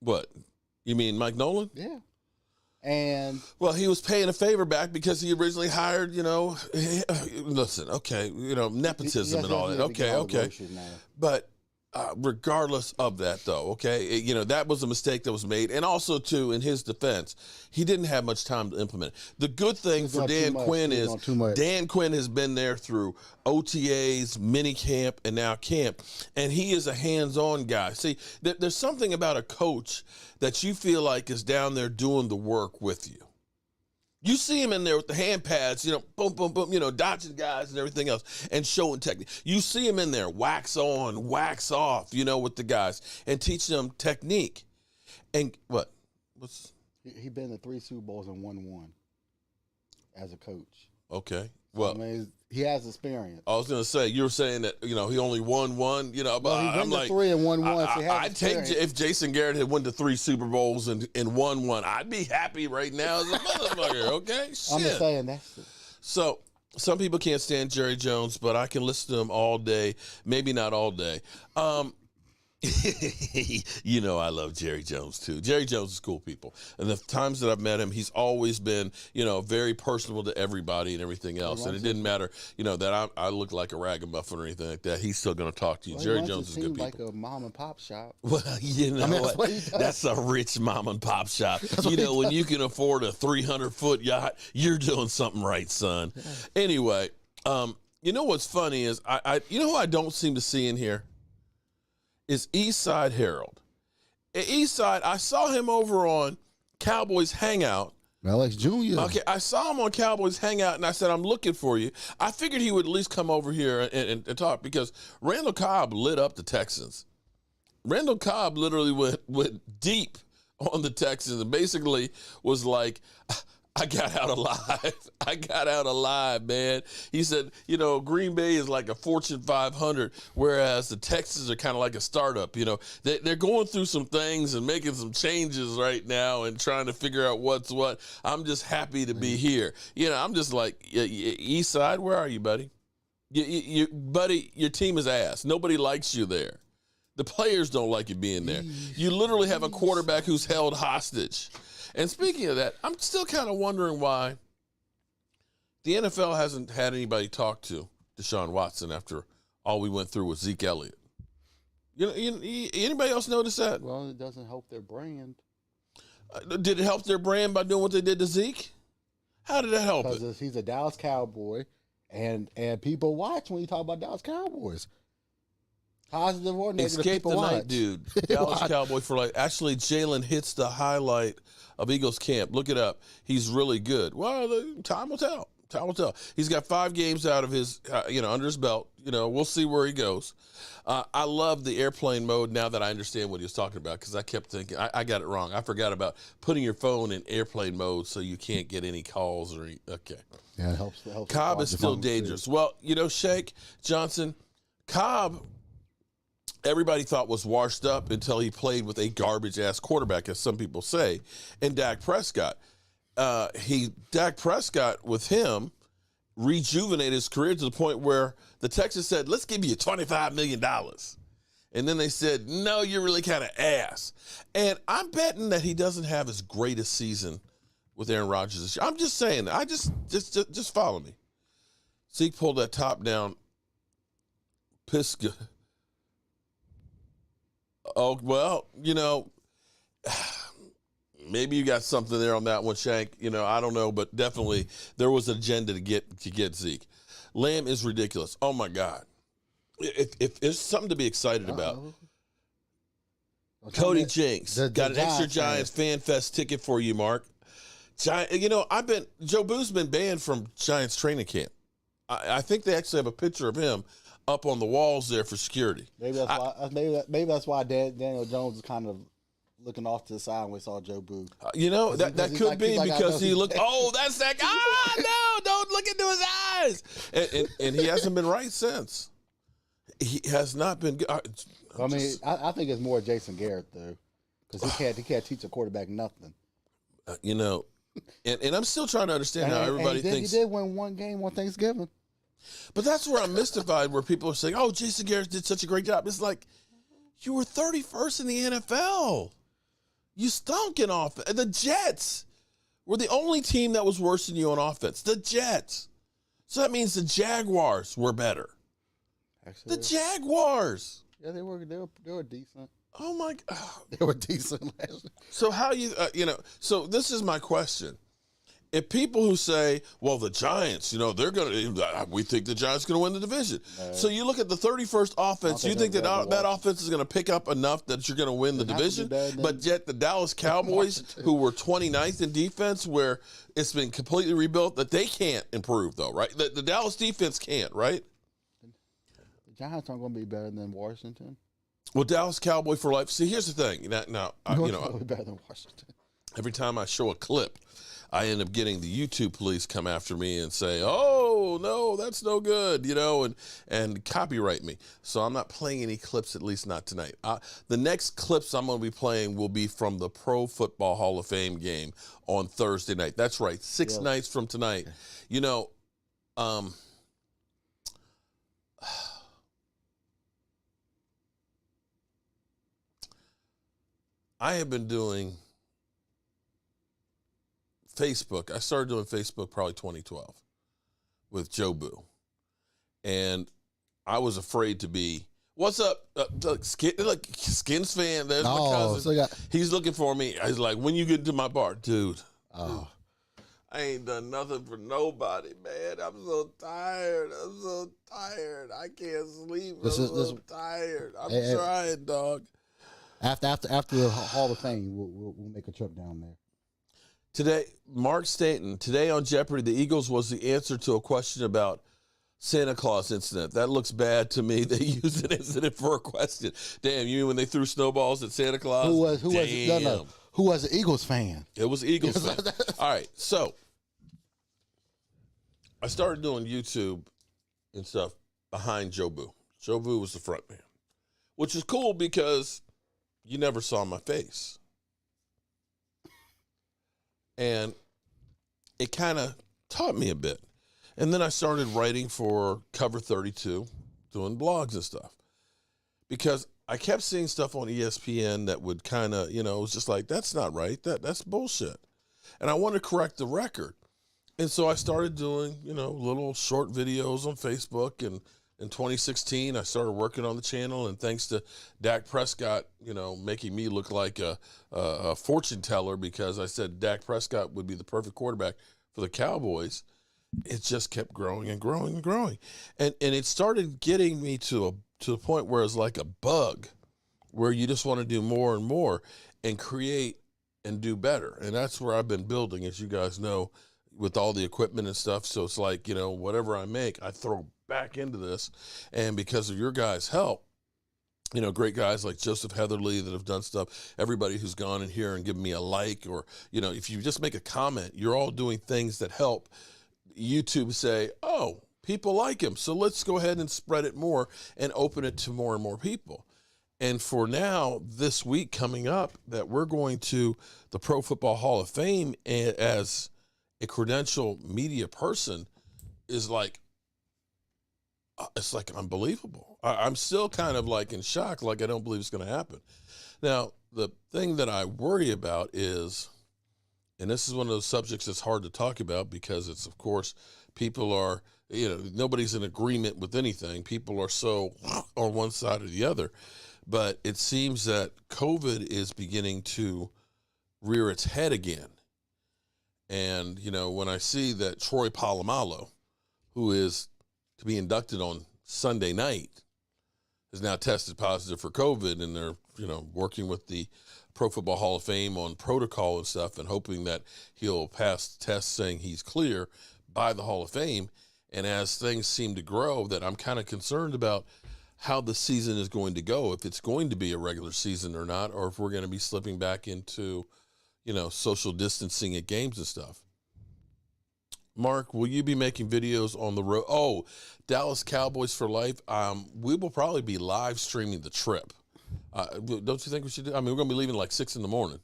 What? You mean Mike Nolan? Yeah. And well, he was paying a favor back because he originally hired, listen, okay, nepotism and all that. Okay. But regardless of that, though, okay, that was a mistake that was made. And also, too, in his defense, he didn't have much time to implement. The good thing for Dan Quinn is Dan Quinn has been there through OTAs, mini camp, and now camp, and he is a hands-on guy. See, there's something about a coach that you feel like is down there doing the work with you. You see him in there with the hand pads, boom, boom, boom, dodging guys and everything else and showing technique. You see him in there, wax on, wax off, with the guys and teach them technique. And what? He been to 3 Super Bowls and won 1 as a coach. Okay. Well, I mean, he has experience. I was going to say, you were saying that, he only won 1, but well, I'm like, 3 and won 1. I'd take, if Jason Garrett had won to 3 Super Bowls and won 1, I'd be happy right now as a motherfucker, okay? Shit. I'm just saying that's it. So, some people can't stand Jerry Jones, but I can listen to him all day, maybe not all day. I love Jerry Jones too. Jerry Jones is cool, people. And the times that I've met him, he's always been, very personable to everybody and everything else. And it didn't matter, that I look like a ragamuffin or anything like that. He's still going to talk to you. Jerry Jones is good people. Like a mom and pop shop. Well, that's a rich mom and pop shop. When you can afford a 300-foot yacht, you're doing something right, son. Anyway, what's funny is who I don't seem to see in here is Eastside Harold. At Eastside, I saw him over on Cowboys Hangout. Alex Jr. Okay, I saw him on Cowboys Hangout, and I said, I'm looking for you. I figured he would at least come over here and talk because Randall Cobb lit up the Texans. Randall Cobb literally went deep on the Texans and basically was like, I got out alive. I got out alive, man. He said, Green Bay is like a Fortune 500, whereas the Texans are kind of like a startup. They're going through some things and making some changes right now and trying to figure out what's what. I'm just happy to be here. I'm just like, East Side, where are you, buddy? Buddy, your team is ass. Nobody likes you there. The players don't like you being there. You literally have a quarterback who's held hostage. And speaking of that, I'm still kind of wondering why the NFL hasn't had anybody talk to Deshaun Watson after all we went through with Zeke Elliott. Anybody else notice that? Well, it doesn't help their brand. Did it help their brand by doing what they did to Zeke? How did that help it? Because he's a Dallas Cowboy, and people watch when you talk about Dallas Cowboys. Positive or negative, Escape people the watch. night, dude. Dallas Cowboy for life. Actually, Jalen hits the highlight of Eagles camp. Look it up. He's really good. Well, time will tell. Time will tell. He's got 5 games out of his, under his belt. We'll see where he goes. I love the airplane mode now that I understand what he was talking about, because I kept thinking, I got it wrong. I forgot about putting your phone in airplane mode so you can't get any calls or okay. Yeah, it helps. Cobb is still dangerous. Well, Shake Johnson, Cobb, everybody thought was washed up until he played with a garbage-ass quarterback, as some people say, and Dak Prescott. Dak Prescott, with him, rejuvenated his career to the point where the Texans said, let's give you $25 million. And then they said, no, you're really kind of ass. And I'm betting that he doesn't have his greatest season with Aaron Rodgers this year. I'm just saying that. Just follow me. Zeke pulled that top down. Pisca. Oh, well, maybe you got something there on that one, Shank. I don't know, but definitely there was an agenda to get Zeke. Lamb is ridiculous. Oh my God! If there's something to be excited about, Cody Jinks got an extra Giants Fan Fest ticket for you, Mark. Jobu's been banned from Giants training camp. I think they actually have a picture of him up on the walls there for security. Maybe that's why. Maybe that's why Daniel Jones is kind of looking off to the side when we saw Jobu. That could be because he looked. Oh, that's that guy. No, don't look into his eyes. And he hasn't been right since. He has not been good. I think it's more Jason Garrett though, because he can't teach a quarterback nothing. And I'm still trying to understand how everybody thinks. He did win one game on Thanksgiving. But that's where I'm mystified, where people are saying, oh, Jason Garrett did such a great job. It's like, you were 31st in the NFL. You stunk in offense. The Jets were the only team that was worse than you on offense. The Jets. So that means the Jaguars were better. Actually, the Jaguars. Yeah, they were decent. Oh, my God. They were decent last year. So how so this is my question. If people who say, well, the Giants, we think the Giants are going to win the division. So you look at the 31st offense, you think that offense is going to pick up enough that you're going to win the division? But yet the Dallas Cowboys, who were 29th in defense, where it's been completely rebuilt, that they can't improve, though, right? The Dallas defense can't, right? The Giants aren't going to be better than Washington. Well, Dallas Cowboy for life. See, here's the thing. Now better than Washington. Every time I show a clip, I end up getting the YouTube police come after me and say, oh, no, that's no good, and copyright me. So I'm not playing any clips, at least not tonight. The next clips I'm going to be playing will be from the Pro Football Hall of Fame game on Thursday night. That's right, 6 nights from tonight. I have been doing Facebook. I started doing Facebook probably 2012 with Jobu. And I was afraid to be, what's up? Skins fan. There's my cousin. He's looking for me. He's like, when you get into my bar? Dude. Oh. I ain't done nothing for nobody, man. I'm so tired. I can't sleep. I'm so tired. I'm trying, dog. After the Hall of Fame, we'll make a trip down there. Today, Mark Stanton, today on Jeopardy, the Eagles was the answer to a question about Santa Claus incident. That looks bad to me. They used an incident for a question. Damn, you mean when they threw snowballs at Santa Claus? Who was an Eagles fan? It was Eagles fan. All right, so I started doing YouTube and stuff behind Jobu. Jobu was the front man, which is cool because you never saw my face. And it kind of taught me a bit. And then I started writing for Cover 32, doing blogs and stuff. Because I kept seeing stuff on ESPN that would kind of, it was just like, that's not right. That's bullshit. And I wanted to correct the record. And so I started doing, little short videos on Facebook and in 2016, I started working on the channel, and thanks to Dak Prescott, making me look like a fortune teller because I said Dak Prescott would be the perfect quarterback for the Cowboys, it just kept growing and growing and growing. And it started getting me to the point where it's like a bug, where you just want to do more and more and create and do better. And that's where I've been building, as you guys know, with all the equipment and stuff. So it's like, whatever I make, I throw back into this. And because of your guys' help, great guys like Joseph Heatherly that have done stuff, everybody who's gone in here and given me a like, or, if you just make a comment, you're all doing things that help YouTube say, oh, people like him, so let's go ahead and spread it more and open it to more and more people. And for now, this week coming up, that we're going to the Pro Football Hall of Fame as a credential media person is like, it's like unbelievable. I'm still kind of like in shock, like I don't believe it's going to happen. Now, the thing that I worry about is, and this is one of those subjects that's hard to talk about because it's, of course, people are, nobody's in agreement with anything. People are so on one side or the other. But it seems that COVID is beginning to rear its head again. And, when I see that Troy Polamalu, who is to be inducted on Sunday night, is now tested positive for COVID, and they're, working with the Pro Football Hall of Fame on protocol and stuff and hoping that he'll pass the test saying he's clear by the Hall of Fame. And as things seem to grow, that I'm kind of concerned about how the season is going to go, if it's going to be a regular season or not, or if we're going to be slipping back into, social distancing at games and stuff. Mark, will you be making videos on the road? Oh, Dallas Cowboys for life. We will probably be live streaming the trip. Don't you think we should do? I mean, we're going to be leaving like 6 in the morning.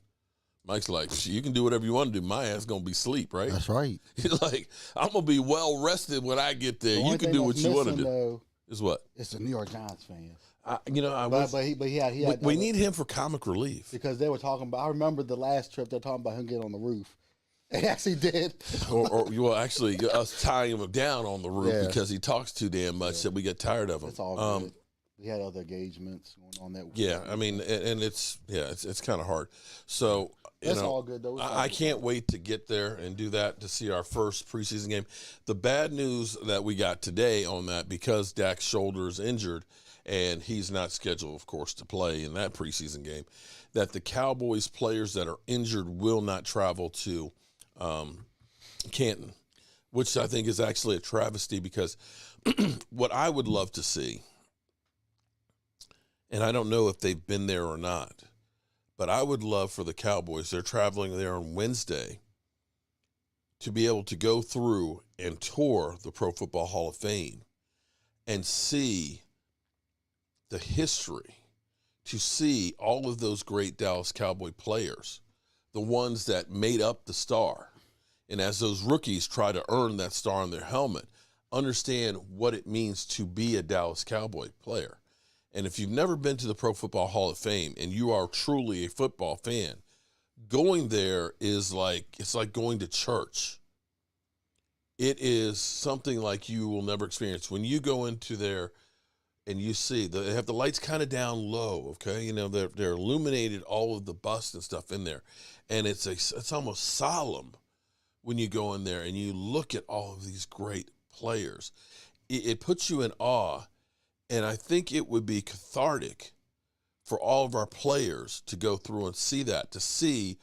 Mike's like, you can do whatever you want to do. My ass going to be asleep, right? That's right. He's like, I'm going to be well rested when I get there. You can do what you want to do. Though, is what? It's a New York Giants fan. We need him for comic relief. Because they were talking about, I remember the last trip, they're talking about him getting on the roof. They actually did. or actually us tying him down on the roof because he talks too damn much that we get tired of him. It's all good. We had other engagements going on that week. Yeah, I mean, and it's kind of hard. So, That's all good, though. I can't wait to get there and do that, to see our first preseason game. The bad news that we got today on that, because Dak's shoulder is injured and he's not scheduled, of course, to play in that preseason game, that the Cowboys players that are injured will not travel to Canton, which I think is actually a travesty, because what I would love to see, and I don't know if they've been there or not, but I would love for the Cowboys, they're traveling there on Wednesday, to be able to go through and tour the Pro Football Hall of Fame and see the history, to see all of those great Dallas Cowboy players, the ones that made up the star. And as those rookies try to earn that star on their helmet, understand what it means to be a Dallas Cowboy player. And if you've never been to the Pro Football Hall of Fame and you are truly a football fan, going there is like, it's like going to church. It is something like you will never experience. When you go into there and you see, they have the lights kind of down low, okay? They're illuminated all of the busts and stuff in there. And it's almost solemn when you go in there and you look at all of these great players. It puts you in awe. And I think it would be cathartic for all of our players to go through and see that, to see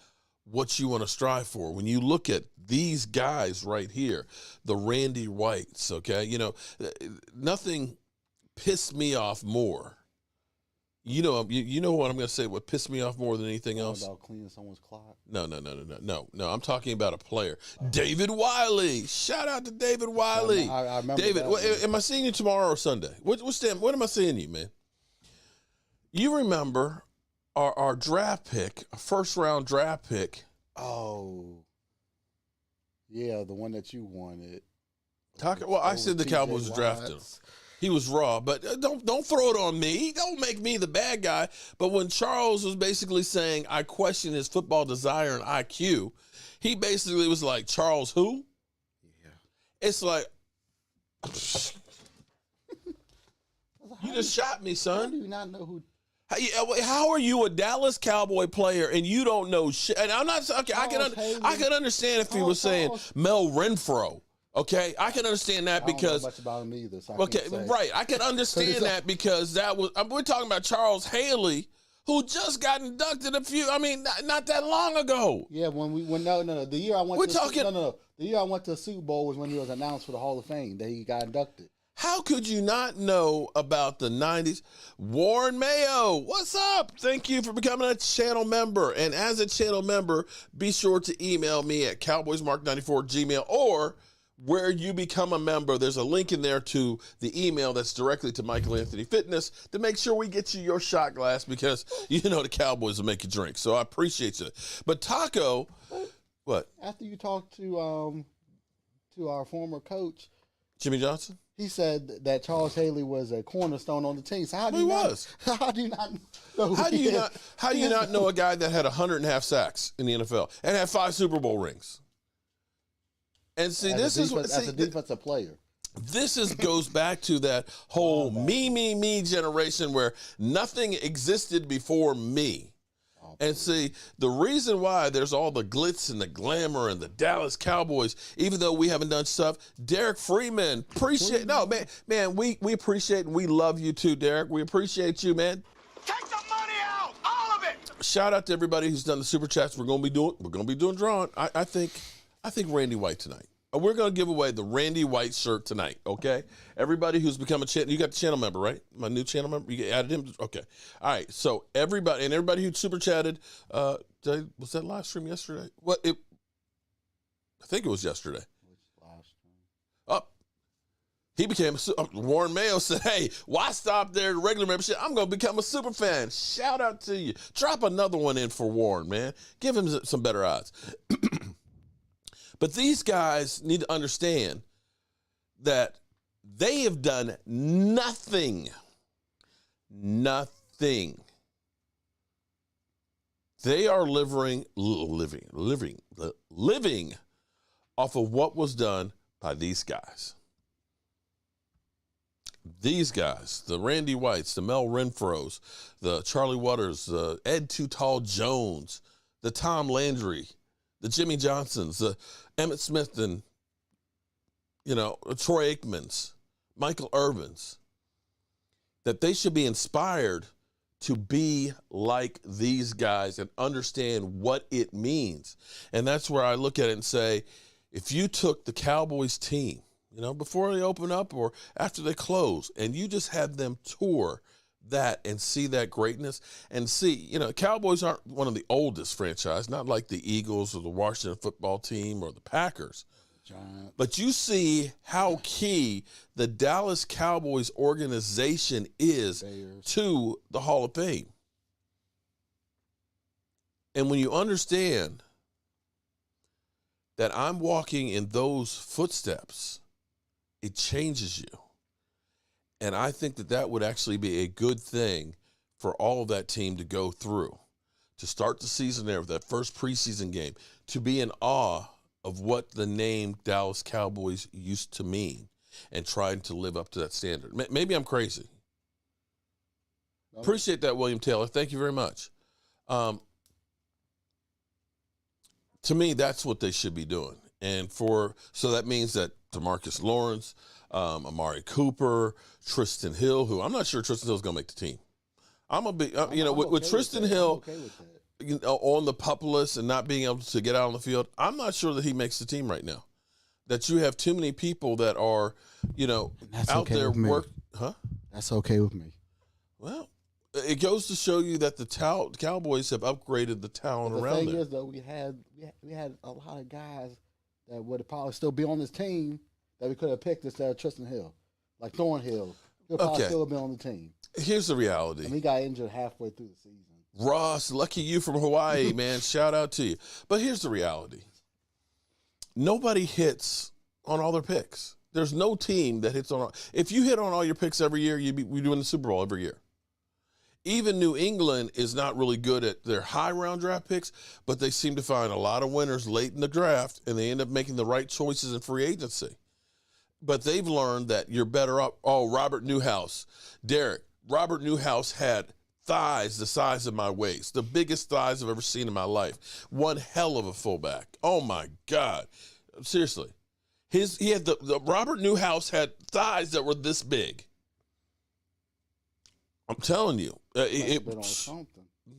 what you want to strive for. When you look at these guys right here, the Randy Whites, okay? Nothing pissed me off more. You know what I'm going to say, what pissed me off more than anything else? About cleaning someone's clock? No. I'm talking about a player. David Wiley. Shout out to David Wiley. I remember David, that. am I seeing you tomorrow or Sunday? When am I seeing you, man? You remember our draft pick, a first-round draft pick. Oh. Yeah, the one that you wanted. I said the Cowboys drafted him. He was raw, but don't throw it on me. Don't make me the bad guy. But when Charles was basically saying, I question his football desire and IQ, he basically was like, Charles who? Yeah. It's like, just shot me, son. How do you not know who? How are you a Dallas Cowboy player and you don't know shit? And I'm not okay. I can understand if he was saying Mel Renfro. Okay, I can understand that because I don't know much about him either. So right, I can understand that because we're talking about Charles Haley, who just got inducted not that long ago. Yeah, the year I went the year I went to the Super Bowl was when he was announced for the Hall of Fame that he got inducted. How could you not know about the 90s? Warren Mayo, what's up? Thank you for becoming a channel member. And as a channel member, be sure to email me at cowboysmark94@gmail.com or where you become a member. There's a link in there to the email that's directly to Michael Anthony Fitness to make sure we get you your shot glass because you know the Cowboys will make you drink. So I appreciate you. But Taco, what? After you talked to our former coach, Jimmy Johnson? He said that Charles Haley was a cornerstone on the team. So how do you not know? How do you not know a guy that had 100.5 sacks in the NFL and had 5 Super Bowl rings? And see, as a defensive player. This goes back to that whole me generation where nothing existed before me. And see, the reason why there's all the glitz and the glamour and the Dallas Cowboys, even though we haven't done stuff, Derek Freeman, man, we appreciate and we love you too, Derek. We appreciate you, man. Take the money out, all of it. Shout out to everybody who's done the super chats. We're gonna be doing drawing. I think Randy White tonight. We're going to give away the Randy White shirt tonight, okay? Everybody who's become a channel, you got the channel member, right? My new channel member, you added him? Okay. All right, so everybody who super chatted, was that live stream yesterday? I think it was yesterday. He became Warren Mayo said, hey, why stop there at regular membership? I'm going to become a super fan. Shout out to you. Drop another one in for Warren, man. Give him some better odds. But these guys need to understand that they have done nothing. Nothing. They are living off of what was done by these guys. These guys, the Randy Whites, the Mel Renfros, the Charlie Waters, the Ed Too Tall Jones, the Tom Landry, the Jimmy Johnsons, the Emmitt Smith and, Troy Aikmans, Michael Irvins, that they should be inspired to be like these guys and understand what it means. And that's where I look at it and say, if you took the Cowboys team, before they open up or after they close, and you just had them tour that and see that greatness and see, Cowboys aren't one of the oldest franchise, not like the Eagles or the Washington football team or the Packers. Giant. But you see how key the Dallas Cowboys organization is to the Hall of Fame. And when you understand that I'm walking in those footsteps, it changes you. And I think that would actually be a good thing for all of that team to go through, to start the season there with that first preseason game, to be in awe of what the name Dallas Cowboys used to mean and trying to live up to that standard. Maybe I'm crazy. Appreciate that, William Taylor. Thank you very much. To me, that's what they should be doing. And so that means that DeMarcus Lawrence, Amari Cooper, Tristan Hill, who I'm not sure Tristan Hill's going to make the team. I'm going to be, with Tristan Hill on the PUP list and not being able to get out on the field, I'm not sure that he makes the team right now. That you have too many people that are, out there Huh? That's okay with me. Well, it goes to show you that the Cowboys have upgraded the talent around there. The thing is, though, we had a lot of guys that would probably still be on this team that we could have picked instead of Tristan Hill. Like Thornhill. He'll probably still have been on the team. Here's the reality. And he got injured halfway through the season. Ross, lucky you from Hawaii, man. Shout out to you. But here's the reality. Nobody hits on all their picks. There's no team that hits on all. If you hit on all your picks every year, we'd be doing the Super Bowl every year. Even New England is not really good at their high round draft picks, but they seem to find a lot of winners late in the draft, and they end up making the right choices in free agency. But they've learned that you're better up. Oh, Robert Newhouse, Derek, Robert Newhouse had thighs the size of my waist, the biggest thighs I've ever seen in my life. One hell of a fullback. Oh my God. Seriously. He had the Robert Newhouse had thighs that were this big. I'm telling you. No,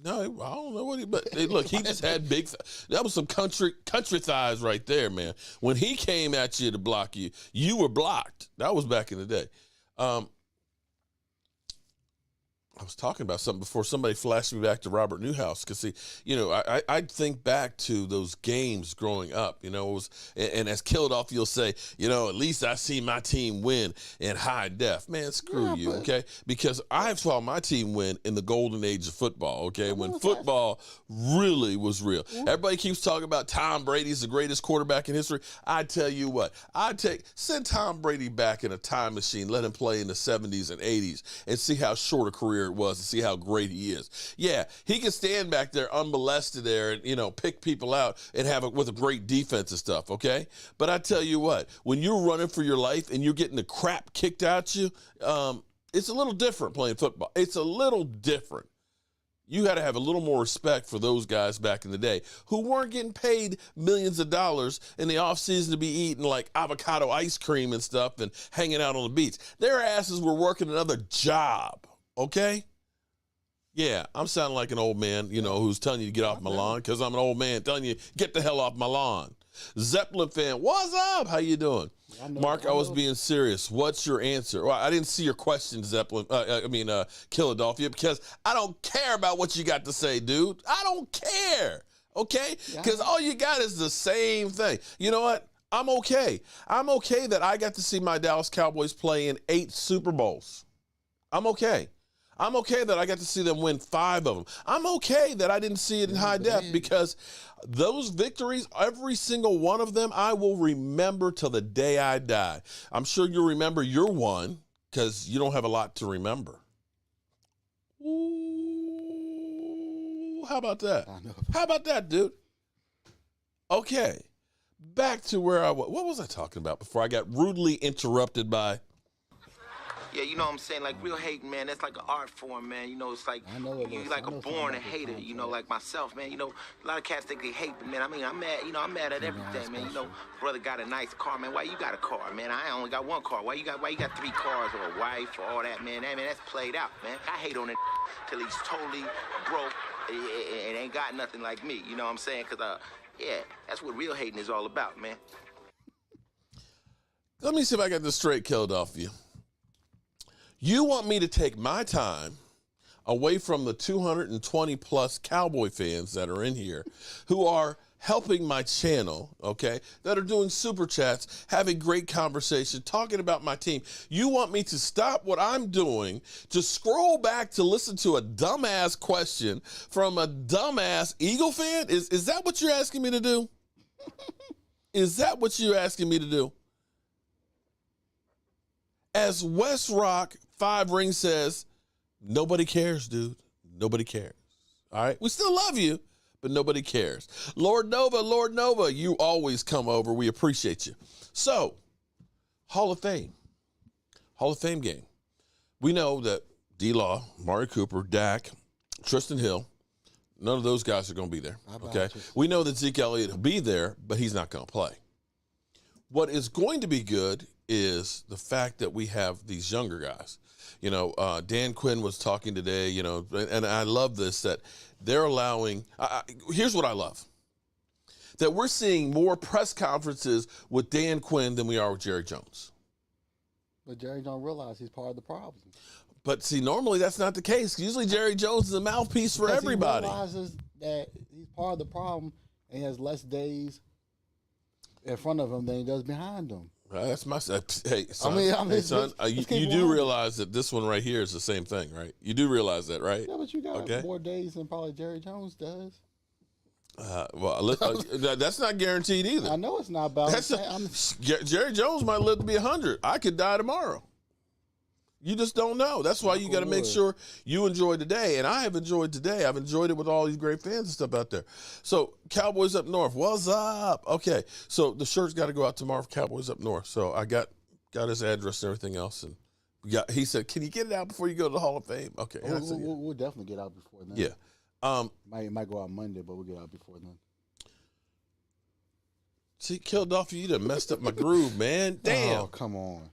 I don't know what but look, he just had big that was some country thighs right there, man. When he came at you to block you, you were blocked. That was back in the day. I was talking about something before somebody flashed me back to Robert Newhouse because, see, you know, I'd think back to those games growing up, you know, it was, and as Kildoff, you'll say, you know, at least I see my team win in high def. Man, screw you, okay? Because I saw my team win in the golden age of football, okay, when football really was real. Everybody keeps talking about Tom Brady's the greatest quarterback in history. I tell you what, send Tom Brady back in a time machine, let him play in the 70s and 80s, and see how short a career it was and see how great he is. Yeah, he can stand back there unmolested there and, you know, pick people out and have it with a great defense and stuff, okay? But I tell you what, when you're running for your life and you're getting the crap kicked out you, it's a little different playing football. It's a little different. You got to have a little more respect for those guys back in the day who weren't getting paid millions of dollars in the offseason to be eating like avocado ice cream and stuff and hanging out on the beach. Their asses were working another job. Okay? Yeah, I'm sounding like an old man, you know, who's telling you to get off my lawn because I'm an old man telling you, get the hell off my lawn. Zeppelin fan, what's up? How you doing? Mark, I was being serious. What's your answer? Well, I didn't see your question, Zeppelin. Philadelphia, because I don't care about what you got to say, dude. I don't care, okay? Because all you got is the same thing. You know what? I'm okay. I'm okay that I got to see my Dallas Cowboys play in 8 Super Bowls. I'm okay. I'm okay that I got to see them win 5 of them. I'm okay that I didn't see it in high def because those victories, every single one of them, I will remember till the day I die. I'm sure you'll remember your one because you don't have a lot to remember. Ooh, how about that? How about that, dude? Okay, back to where I was. What was I talking about before I got rudely interrupted by... Yeah, you know what I'm saying? Like, real hate, man, that's like an art form, man. You know, it's like, you like a born hater, you know, like myself, man. You know, a lot of cats think they hate, but, man, I mean, I'm mad, you know, I'm mad at everything, man. You know, brother got a nice car, man. Why you got a car, man? I only got 1 car. Why you got 3 cars or a wife or all that, man? That's played out, man. I hate on it till he's totally broke and ain't got nothing like me, you know what I'm saying? Because, yeah, that's what real hating is all about, man. Let me see if I got this straight, Philadelphia. You want me to take my time away from the 220 plus Cowboy fans that are in here who are helping my channel, okay, that are doing super chats, having great conversation, talking about my team. You want me to stop what I'm doing to scroll back to listen to a dumbass question from a dumbass Eagle fan? Is that what you're asking me to do? Is that what you're asking me to do? As West Rock 5 Ring says, nobody cares, dude. Nobody cares. All right? We still love you, but nobody cares. Lord Nova, you always come over. We appreciate you. So, Hall of Fame game. We know that D-Law, Mari Cooper, Dak, Tristan Hill, none of those guys are going to be there. Okay? We know that Zeke Elliott will be there, but he's not going to play. What is going to be good is the fact that we have these younger guys. You know, Dan Quinn was talking today, you know, and I love this, that they're allowing, here's what I love, that we're seeing more press conferences with Dan Quinn than we are with Jerry Jones. But Jerry don't realize he's part of the problem. But see, normally that's not the case. Usually Jerry Jones is a mouthpiece for everybody. He realizes that he's part of the problem and he has less days in front of him than he does behind him. That's my hey son. Son, you do realize that this one right here is the same thing, right? You do realize that, right? Yeah, but you got more days than probably Jerry Jones does. That's not guaranteed either. I know it's not about. Jerry Jones might live to be 100. I could die tomorrow. You just don't know. That's why you got to make sure you enjoy today. And I have enjoyed today. I've enjoyed it with all these great fans and stuff out there. So Cowboys Up North, what's up? Okay, so the shirt's got to go out tomorrow for Cowboys Up North. So I got his address and everything else, and Yeah, he said, "Can you get it out before you go to the Hall of Fame?" Okay, we'll definitely get out before then. Yeah, might go out Monday, but we'll get out before then. See, Philadelphia, you done messed up my groove, man. Damn. Oh, come on.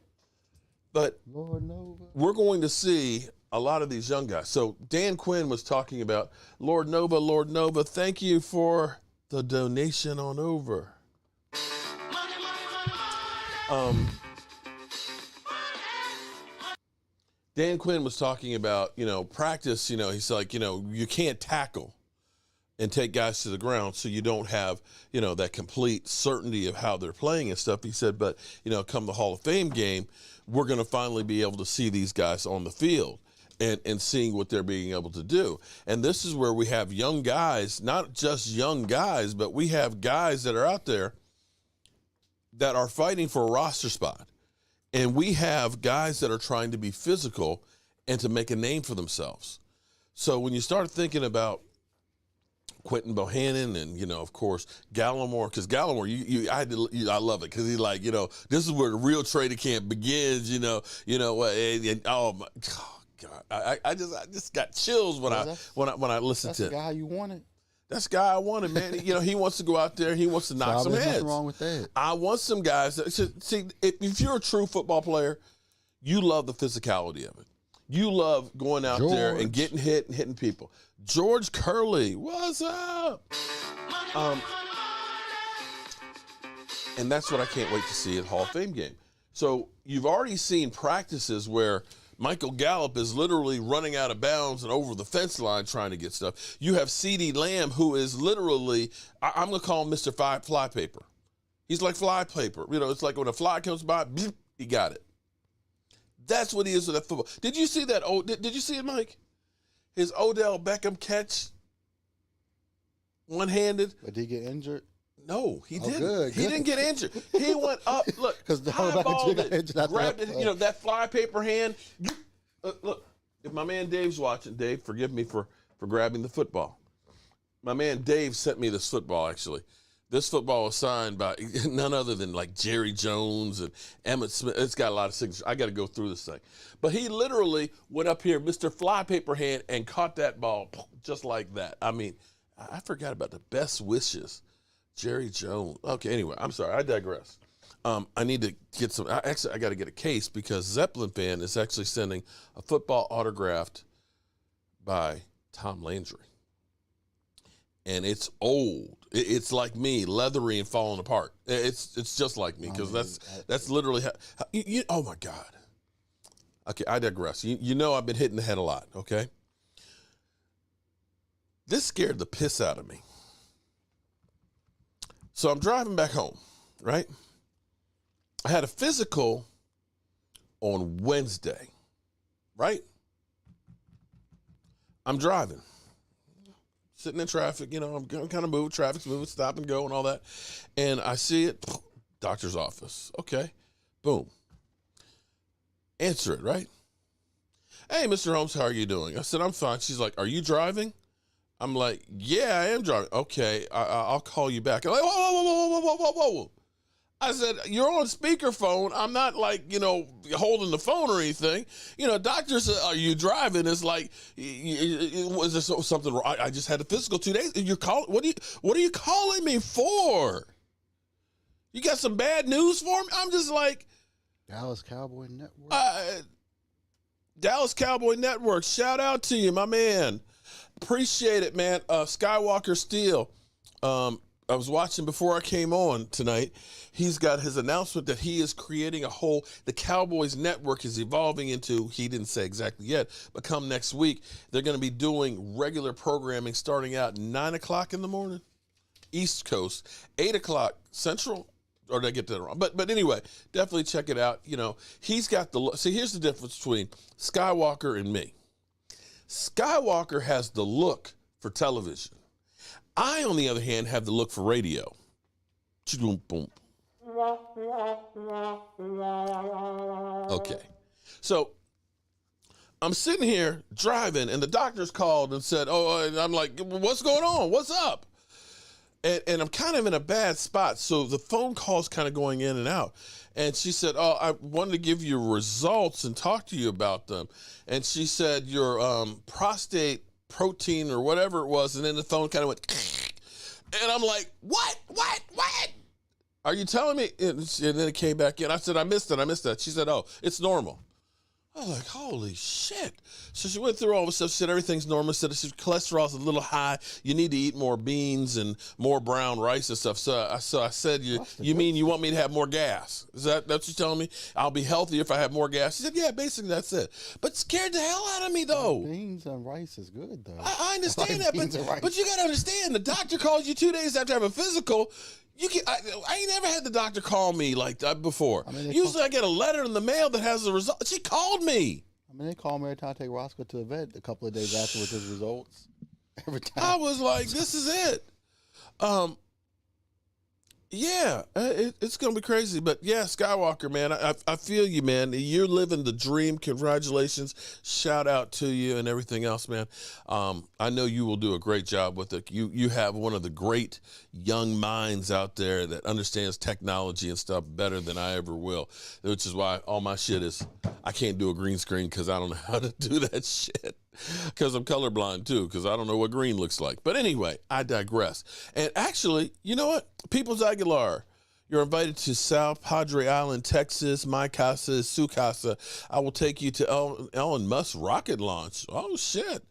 But Lord Nova. We're going to see a lot of these young guys. So Dan Quinn was talking about Lord Nova, thank you for the donation on over. Dan Quinn was talking about, practice, he's like, you can't tackle and take guys to the ground so you don't have, that complete certainty of how they're playing and stuff. He said, but, come the Hall of Fame game, we're going to finally be able to see these guys on the field and seeing what they're being able to do. And this is where we have young guys, not just young guys, but we have guys that are out there that are fighting for a roster spot. And we have guys that are trying to be physical and to make a name for themselves. So when you start thinking about Quentin Bohannon and, of course, Gallimore, because Gallimore, I love it because he's like, this is where the real training camp begins, and oh my God, I just got chills when I listened to it. That's the guy you wanted. That's the guy I wanted, man. He wants to go out there. He wants to knock some heads. Nothing wrong with that. I want some guys that see. If you're a true football player, you love the physicality of it. You love going out there and getting hit and hitting people. George Curley, what's up? And that's what I can't wait to see at Hall of Fame game. So you've already seen practices where Michael Gallup is literally running out of bounds and over the fence line trying to get stuff. You have CeeDee Lamb, who is literally, I'm going to call him Mr. Flypaper. He's like flypaper. It's like when a fly comes by, he got it. That's what he is with that football. Did you see that? Did you see it, Mike? His Odell Beckham catch, one-handed. But did he get injured? No, he didn't. Good. He didn't get injured. He went up. Look, highballed it, grabbed it. That flypaper hand. Look, if my man Dave's watching, Dave, forgive me for grabbing the football. My man Dave sent me this football, actually. This football was signed by none other than like Jerry Jones and Emmitt Smith. It's got a lot of signatures. I got to go through this thing. But he literally went up here, Mr. Flypaper hand, and caught that ball just like that. I mean, I forgot about the best wishes. Jerry Jones. Okay, anyway, I'm sorry. I digress. I need to get some. I got to get a case because Zeppelin fan is actually sending a football autographed by Tom Landry. And it's old. It's like me, leathery and falling apart. It's just like me because that's literally how oh my God. Okay, I digress. I've been hitting the head a lot. Okay, this scared the piss out of me. So I'm driving back home, right? I had a physical on Wednesday, right? I'm driving. Sitting in traffic, I'm kind of moving, traffic's moving, stop and go and all that. And I see it, doctor's office. Okay, boom. Answer it, right? Hey, Mr. Holmes, how are you doing? I said, I'm fine. She's like, are you driving? I'm like, yeah, I am driving. Okay, I'll call you back. I'm like, whoa. I said, you're on speakerphone. I'm not like, holding the phone or anything. Doctor said, are you driving? It's like, was there something wrong? I just had a physical 2 days. You're calling, what are you calling me for? You got some bad news for me? I'm just like. Dallas Cowboy Network. Dallas Cowboy Network. Shout out to you, my man. Appreciate it, man. Skywalker Steel. I was watching before I came on tonight. He's got his announcement that he is creating the Cowboys Network is evolving into, he didn't say exactly yet, but come next week, they're going to be doing regular programming starting out 9 o'clock in the morning, East Coast, 8 o'clock Central, or did I get that wrong? But anyway, definitely check it out. He's got see, here's the difference between Skywalker and me. Skywalker has the look for television. I, on the other hand, have the look for radio. Boom. Okay. So I'm sitting here driving, and the doctor's called and said, and I'm like, what's going on? What's up? and I'm kind of in a bad spot. So the phone call's kind of going in and out. And she said, oh, I wanted to give you results and talk to you about them. And she said, your prostate protein or whatever it was. And then the phone kind of went, and I'm like, what? Are you telling me? And then it came back in. I said, I missed it. She said, oh, it's normal. I was like, holy shit. So she went through all the stuff. She said, everything's normal. She said, cholesterol's a little high. You need to eat more beans and more brown rice and stuff. So I said, you mean you want me to have more gas? Is that what you're telling me? I'll be healthier if I have more gas? She said, yeah, basically that's it. But scared the hell out of me, though. Beans and rice is good, though. I understand that, but you got to understand, the doctor calls you 2 days after having a physical. I ain't never had the doctor call me like that before. Usually I get a letter in the mail that has the result. She called me. I mean, they call me every time I take Roscoe to the vet a couple of days after with his results. Every time. I was like, this is it. Yeah, it's going to be crazy. But yeah, Skywalker, man, I feel you, man. You're living the dream. Congratulations. Shout out to you and everything else, man. I know you will do a great job with it. You have one of the great young minds out there that understands technology and stuff better than I ever will, which is why all my shit is, I can't do a green screen because I don't know how to do that shit. Because I'm colorblind, too, because I don't know what green looks like. But anyway, I digress. And actually, you know what? Peoples Aguilar, you're invited to South Padre Island, Texas. My casa is su casa. I will take you to Elon Musk's rocket launch. Oh, shit.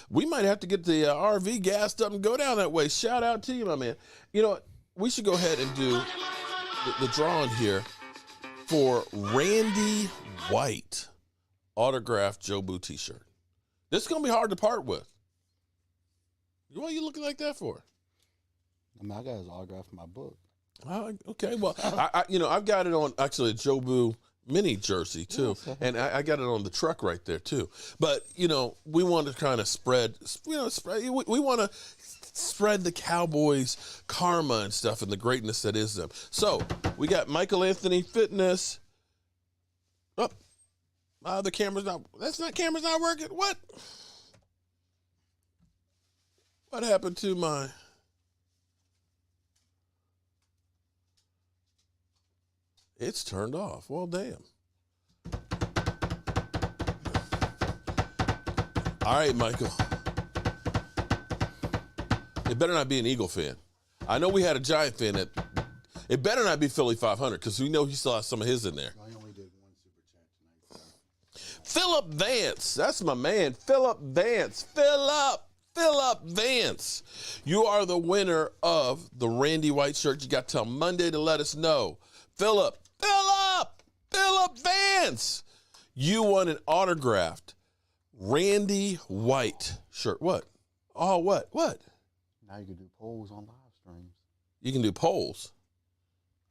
We might have to get the RV gassed up and go down that way. Shout out to you, my man. You know what? We should go ahead and do the drawing here for Randy White autographed Jobu t-shirt. This is going to be hard to part with. What are you looking like that for? I mean, I got his autograph in my book. Okay, well, I've got it on actually a Jobu mini jersey too, and I got it on the truck right there too. But we want to kind of spread. We want to spread the Cowboys karma and stuff and the greatness that is them. So we got Michael Anthony Fitness. The camera's not. Camera's not working. What? What happened to my? It's turned off. Well, damn. All right, Michael. It better not be an Eagle fan. I know we had a Giant fan that. It better not be Philly 500 because we know he still has some of his in there. Phillip Vance, that's my man. Phillip Vance. Phillip Vance. You are the winner of the Randy White shirt. You got till Monday to let us know. Phillip Vance. You won an autographed Randy White shirt. What? Oh, what? Now you can do polls on live streams. You can do polls.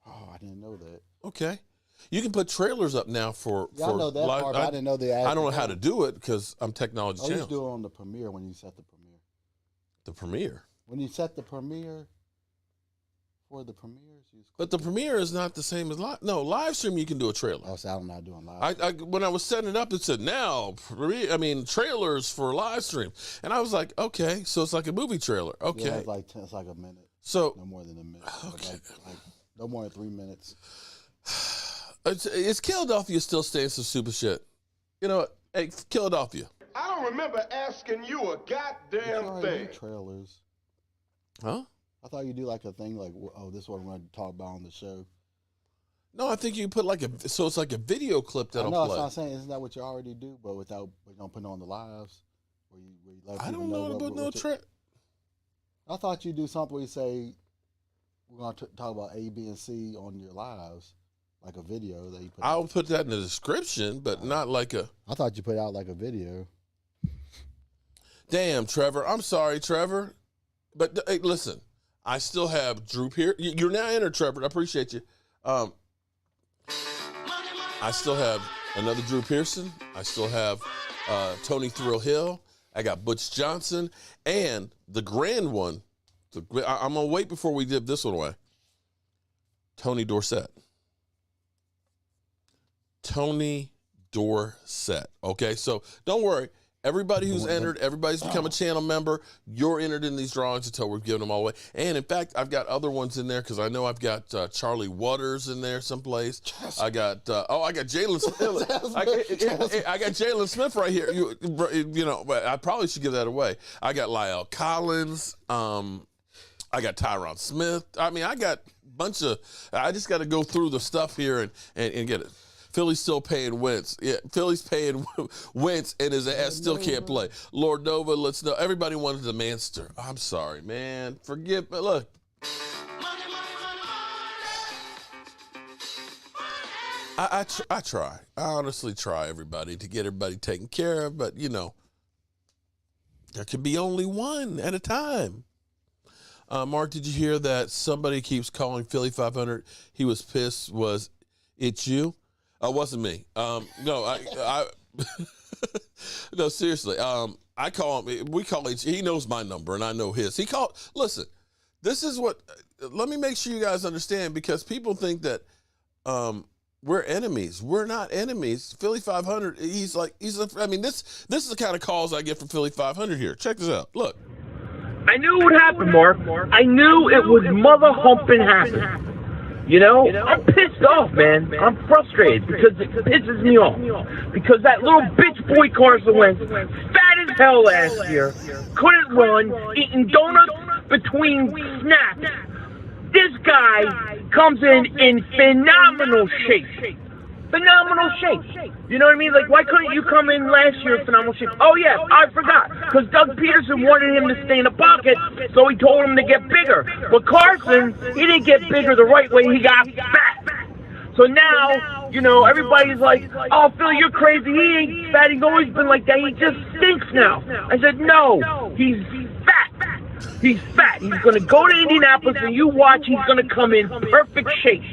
Oh, I didn't know that. Okay. You can put trailers up now for I know that live. part, but I didn't know they I don't know how to do it because I'm technology channel. You do it on the premiere when you set the premiere. The premiere? When you set the premiere for the premieres. But the premiere is not the same as live. No, live stream you can do a trailer. Oh, so I'm not doing live. When I was setting it up, it said trailers for live stream. And I was like, okay, so it's like a movie trailer. Okay. Yeah, it's like a minute. So no more than a minute. Okay. Like no more than 3 minutes. Is Philadelphia still saying some super shit? You know what? Hey, Philadelphia. I don't remember asking you a goddamn thing. Trailers. Huh? I thought you do like a thing like, oh, this is what we're going to talk about on the show. No, I think you put so it's like a video clip that'll play. No, that's what I'm saying. Isn't that what you already do? But without putting on the lives? Where you let I don't know about no trip. I thought you do something where you say, we're going to talk about A, B, and C on your lives. Like a video that you put I'll put that in the description, but not like a... I thought you put out like a video. Damn, Trevor. I'm sorry, Trevor. But hey, listen, I still have Drew Pierce. You're now entered, Trevor. I appreciate you. I still have another Drew Pearson. I still have Tony Thrill Hill. I got Butch Johnson. And the grand one, I'm going to wait before we give this one away. Tony Dorsett. Tony Dorsett. Okay, so don't worry. Everybody who's entered, everybody's become a channel member. You're entered in these drawings until we've given them all away. And in fact, I've got other ones in there because I know I've got Charlie Waters in there someplace. I got I got Jalen Smith. I got Jalen Smith right here. You know, I probably should give that away. I got Lyle Collins. I got Tyron Smith. I mean, I got a bunch of. I just got to go through the stuff here and get it. Philly's still paying Wentz. Yeah, Philly's paying Wentz, and his ass still can't play. Lord Nova, let's know. Everybody wanted the Manster. I'm sorry, man. Forgive me. Look. I try. I honestly try, everybody, to get everybody taken care of, but, you know, there can be only one at a time. Mark, did you hear that somebody keeps calling Philly 500? He was pissed. Was it you? Wasn't me. No, I no, seriously. I call him. We call each. He knows my number, and I know his. He called. Listen, this is what. Let me make sure you guys understand, because people think that we're enemies. We're not enemies. Philly 500. I mean, this is the kind of calls I get from Philly 500 here. Check this out. Look. I knew it would happen, Mark. I knew it was mother humping happen. You know, I'm pissed off, man. I'm frustrated because it pisses me off. Because that little bitch boy Carson Wentz, fat as hell last year, couldn't run, eating donuts between snaps. This guy comes in phenomenal shape. Phenomenal shape. You know what I mean? Like, why couldn't you come in last year in phenomenal shape? Oh, yeah, I forgot. Because Doug Peterson wanted him to stay in the pocket, so he told him to get bigger. But Carson, he didn't get bigger the right way. He got fat. So now, you know, everybody's like, oh, Phil, you're crazy. He ain't fat. He's always been like that. He just stinks now. I said, no, he's fat. He's fat. He's going to go to Indianapolis, and you watch, he's going to come in perfect shape.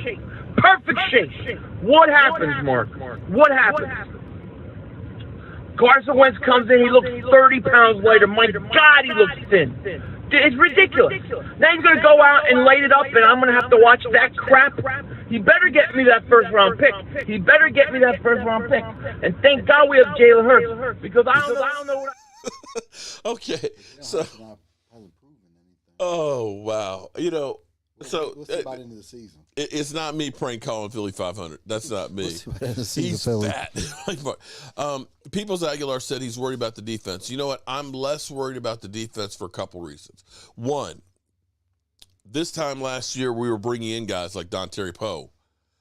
Perfect shape. What happens, Mark? What happens? Carson Wentz comes in, he looks 30 pounds lighter. My God, he looks thin. It's ridiculous. Now he's going to go out and light it up, and I'm going to have to watch that crap. He better get me that first-round pick. And thank God we have Jalen Hurts, because I don't know what Okay, so. Oh, wow. You know, so. We'll see by the end of the season. It's not me prank calling Philly 500. That's not me. He's Philly. fat. Peoples Aguilar said he's worried about the defense. You know what? I'm less worried about the defense for a couple reasons. One, this time last year, we were bringing in guys like Dontari Poe.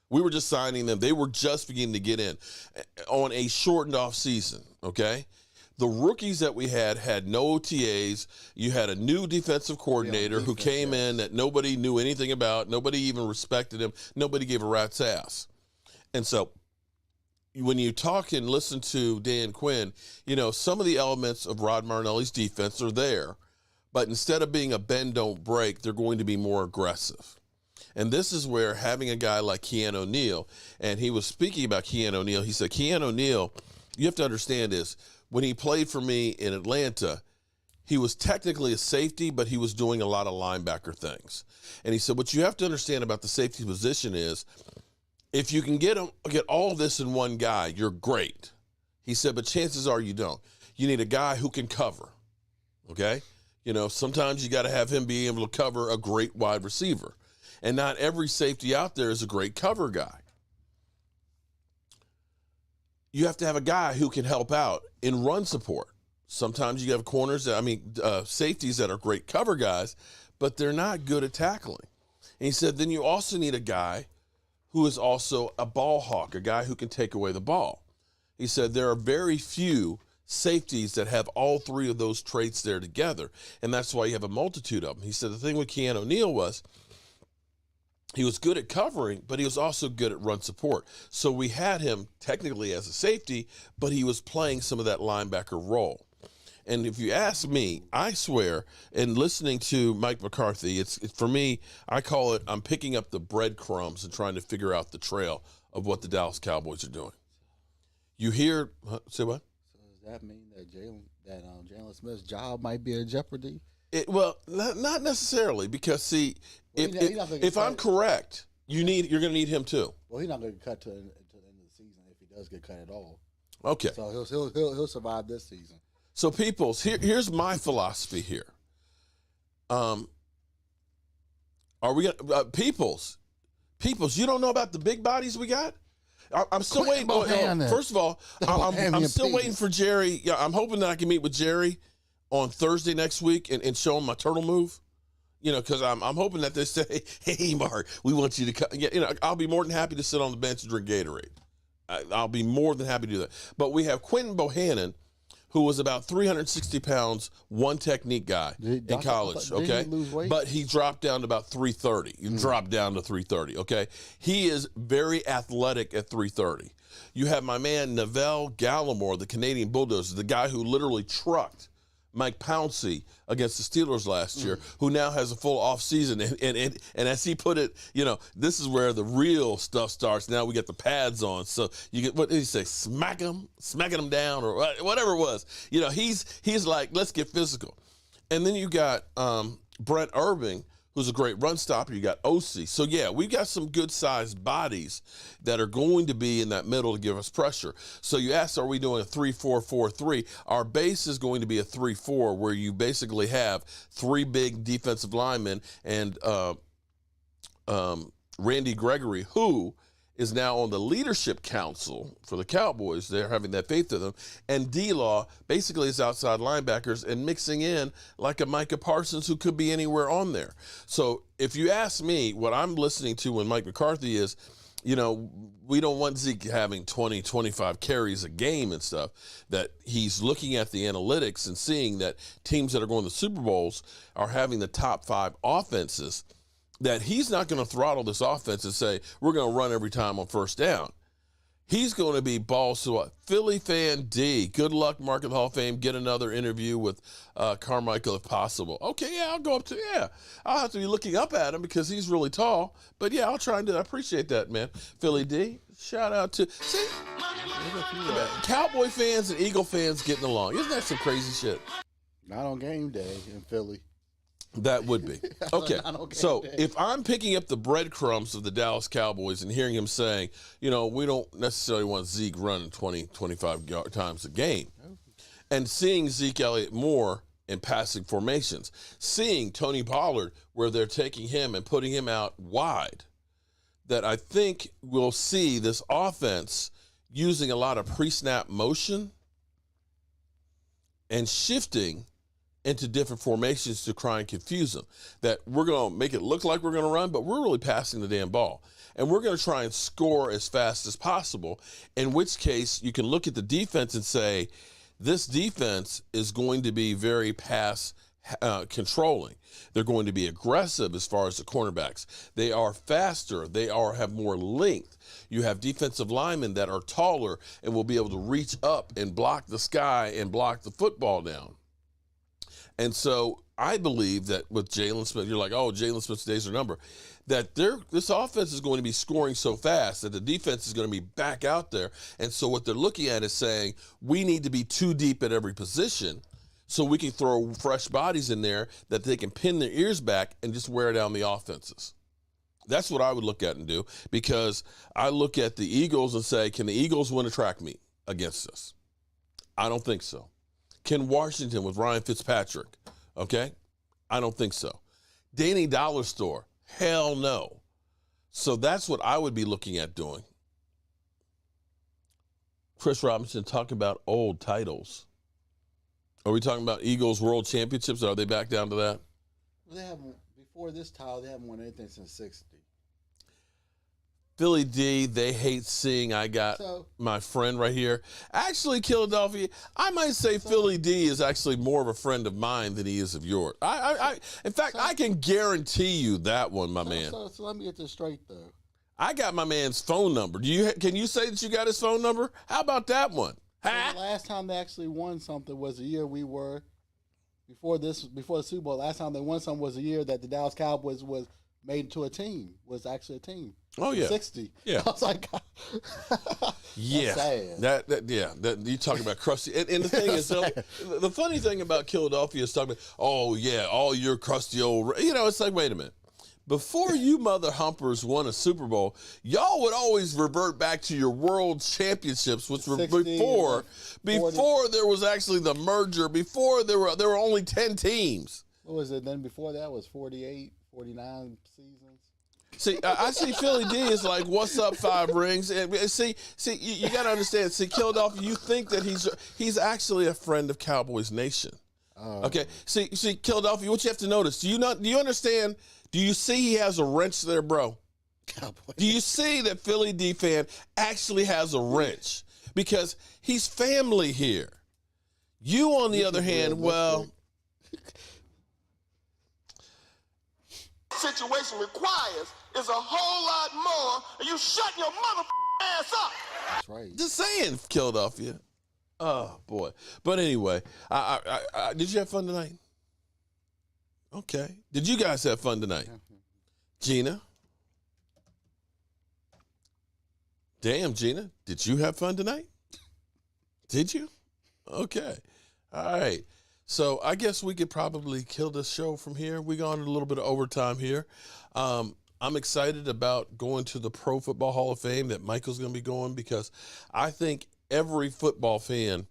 We were just signing them. They were just beginning to get in on a shortened off season, okay? The rookies that we had no OTAs. You had a new defensive coordinator who came in that nobody knew anything about. Nobody even respected him. Nobody gave a rat's ass. And so when you talk and listen to Dan Quinn, you know, some of the elements of Rod Marinelli's defense are there. But instead of being a bend, don't break, they're going to be more aggressive. And this is where having a guy like Keanu O'Neal, and he was speaking about Keanu O'Neal, he said, Keanu O'Neal, you have to understand is, when he played for me in Atlanta, he was technically a safety, but he was doing a lot of linebacker things. And he said, what you have to understand about the safety position is, if you can get all this in one guy, you're great. He said, but chances are you don't. You need a guy who can cover, okay? You know, sometimes you got to have him be able to cover a great wide receiver. And not every safety out there is a great cover guy. You have to have a guy who can help out in run support. Sometimes you have corners safeties that are great cover guys, but they're not good at tackling. And he said, then you also need a guy who is also a ball hawk, a guy who can take away the ball. He said, there are very few safeties that have all three of those traits there together, and that's why you have a multitude of them. He said, the thing with Keanu O'Neal was, he was good at covering, but he was also good at run support. So we had him technically as a safety, but he was playing some of that linebacker role. And if you ask me, I swear, and listening to Mike McCarthy, it's for me, I call it, I'm picking up the breadcrumbs and trying to figure out the trail of what the Dallas Cowboys are doing. You hear, say what? So does that mean that Jalen Smith's job might be in jeopardy? Well, not necessarily, because see, if I'm correct, you're going to need him too. Well, he's not going to get cut to the end of the season if he does get cut at all. Okay. So he'll survive this season. So, peoples, here's my philosophy here. Are we gonna peoples? You don't know about the big bodies we got? I'm still waiting. First of all, I'm still waiting for Jerry. Yeah, I'm hoping that I can meet with Jerry on Thursday next week and show him my turtle move. You know, because I'm hoping that they say, "Hey, Mark, we want you to come." You know, I'll be more than happy to sit on the bench and drink Gatorade. I'll be more than happy to do that. But we have Quentin Bohannon, who was about 360 pounds, one technique guy in college, okay? But he dropped down to about 330. He dropped down to 330, okay? He is very athletic at 330. You have my man, Neville Gallimore, the Canadian Bulldozer, the guy who literally trucked Mike Pouncey against the Steelers last year, who now has a full offseason. And as he put it, you know, this is where the real stuff starts. Now we get the pads on. So you get, what did he say? Smacking them down or whatever it was. You know, he's like, let's get physical. And then you got Brent Irving, who's a great run stopper. You got OC. So, yeah, we've got some good-sized bodies that are going to be in that middle to give us pressure. So you asked, are we doing a 3-4-4-3? Our base is going to be a 3-4, where you basically have three big defensive linemen and Randy Gregory, who is now on the leadership council for the Cowboys. They're having that faith in them. And D-Law basically is outside linebackers and mixing in like a Micah Parsons who could be anywhere on there. So if you ask me, what I'm listening to when Mike McCarthy is, you know, we don't want Zeke having 20, 25 carries a game and stuff, that he's looking at the analytics and seeing that teams that are going to Super Bowls are having the top 5 offenses, that he's not going to throttle this offense and say, we're going to run every time on first down. He's going to be balls to what? Philly fan D. Good luck, Mark of the Hall of Fame. Get another interview with Carmichael if possible. Okay, yeah, I'll go up to, yeah. I'll have to be looking up at him because he's really tall. But, yeah, I'll try and do that. I appreciate that, man. Philly D. Shout out to, see, Cowboy fans and Eagle fans getting along. Isn't that some crazy shit? Not on game day in Philly. That would be. Okay, so if I'm picking up the breadcrumbs of the Dallas Cowboys and hearing him saying, you know, we don't necessarily want Zeke running 20, 25 times a game, and seeing Zeke Elliott more in passing formations, seeing Tony Pollard where they're taking him and putting him out wide, that I think we'll see this offense using a lot of pre-snap motion and shifting into different formations to try and confuse them. That we're going to make it look like we're going to run, but we're really passing the damn ball. And we're going to try and score as fast as possible, in which case you can look at the defense and say, this defense is going to be very pass controlling. They're going to be aggressive as far as the cornerbacks. They are faster. They have more length. You have defensive linemen that are taller and will be able to reach up and block the sky and block the football down. And so I believe that with Jalen Smith, you're like, oh, Jalen Smith's days are numbered, that this offense is going to be scoring so fast that the defense is going to be back out there. And so what they're looking at is saying, we need to be too deep at every position so we can throw fresh bodies in there that they can pin their ears back and just wear down the offenses. That's what I would look at and do, because I look at the Eagles and say, can the Eagles win a track meet against us? I don't think so. Can Washington with Ryan Fitzpatrick? Okay? I don't think so. Danny Dollar Store? Hell no. So that's what I would be looking at doing. Chris Robinson talking about old titles. Are we talking about Eagles World Championships? Are they back down to that? Well, they haven't, before this title, they haven't won anything since '60. Philly D, they hate seeing I got my friend right here. Actually, Philadelphia, I might say Philly D is actually more of a friend of mine than he is of yours. In fact, I can guarantee you that one, my man. So let me get this straight, though. I got my man's phone number. Can you say that you got his phone number? How about that one? So the last time they actually won something was the year we were, before the Super Bowl, last time they won something was the year that the Dallas Cowboys was made into a team, was actually a team. Oh, yeah. 60. Yeah. I was like, yeah. That you talking about crusty. And the thing is, the funny thing about Philadelphia is talking about, oh, yeah, all your crusty old, it's like, wait a minute. before you mother humpers won a Super Bowl, y'all would always revert back to your world championships, which were before there was actually the merger, before there were only 10 teams. What was it? Then before that was 48, 49 seasons. See, I see Philly D is like, what's up, 5 rings? And see, you got to understand. See, Philadelphia, you think that he's actually a friend of Cowboys Nation. Okay, see, Philadelphia, what you have to notice, do you understand? Do you see he has a wrench there, bro? Cowboys. Do you see that Philly D fan actually has a wrench? Because he's family here. You, on the other hand, well... situation requires is a whole lot more, and you shut your motherfucking ass up. That's right. Just saying, Philadelphia. Oh, boy. But anyway, did you have fun tonight? Okay. Did you guys have fun tonight? Gina? Damn, Gina. Did you have fun tonight? Did you? Okay. All right. So I guess we could probably kill this show from here. We got a little bit of overtime here. I'm excited about going to the Pro Football Hall of Fame that Michael's going to be going, because I think every football fan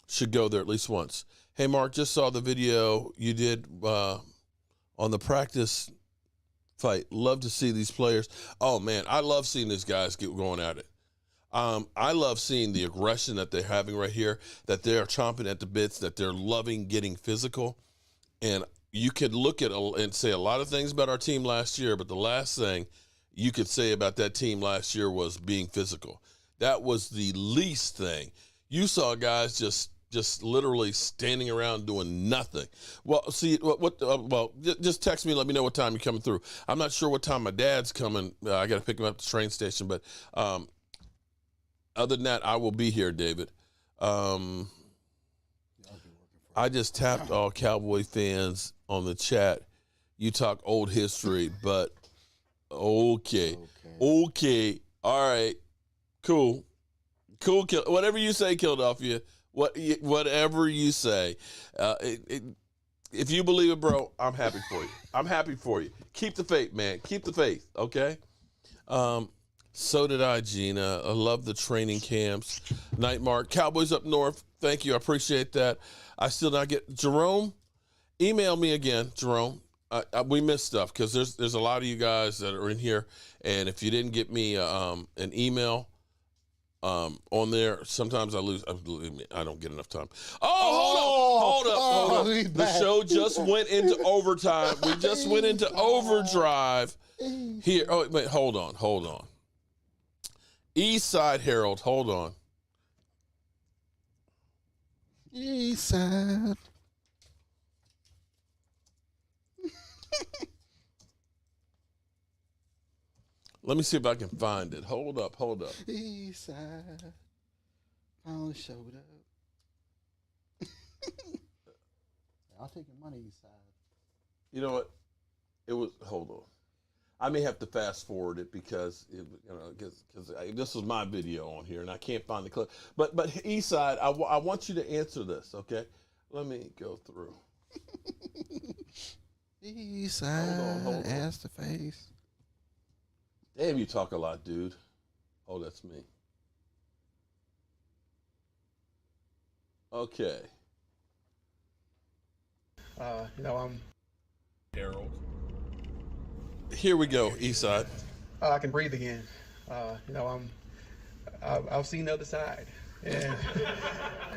should go there at least once. Hey, Mark, just saw the video you did on the practice fight. Love to see these players. Oh, man, I love seeing these guys going at it. I love seeing the aggression that they're having right here, that they're chomping at the bits, that they're loving getting physical. And you could look at and say a lot of things about our team last year, but the last thing you could say about that team last year was being physical. That was the least thing. You saw guys just literally standing around doing nothing. Well, see, just text me and let me know what time you're coming through. I'm not sure what time my dad's coming. I got to pick him up at the train station, but other than that, I will be here, David. I just tapped all Cowboy fans on the chat. You talk old history, but okay. All right, cool. Whatever you say, Philadelphia. Whatever you say. If you believe it, bro, I'm happy for you. I'm happy for you. Keep the faith, man. Keep the faith, okay? So did I, Gina. I love the training camps. Night Mark. Cowboys up north. Thank you. I appreciate that. I still not get Jerome. Email me again, Jerome. We missed stuff because there's a lot of you guys that are in here, and if you didn't get me an email on there, sometimes I lose. Believe me, I don't get enough time. Hold up. The show just went into overtime. We just went into overdrive here. Oh wait, hold on. East Side Herald, hold on. East Side. Let me see if I can find it. Hold up. East Side. Finally showed up. I'll take your money, East Side. You know what? Hold on. I may have to fast forward it because this was my video on here and I can't find the clip. But East Side, I want you to answer this, okay? Let me go through. East Side, hold on. ass to face. Damn, you talk a lot, dude. Oh, that's me. Okay. I'm Harold. Here we go, Eastside. I can breathe again. I've seen the other side, and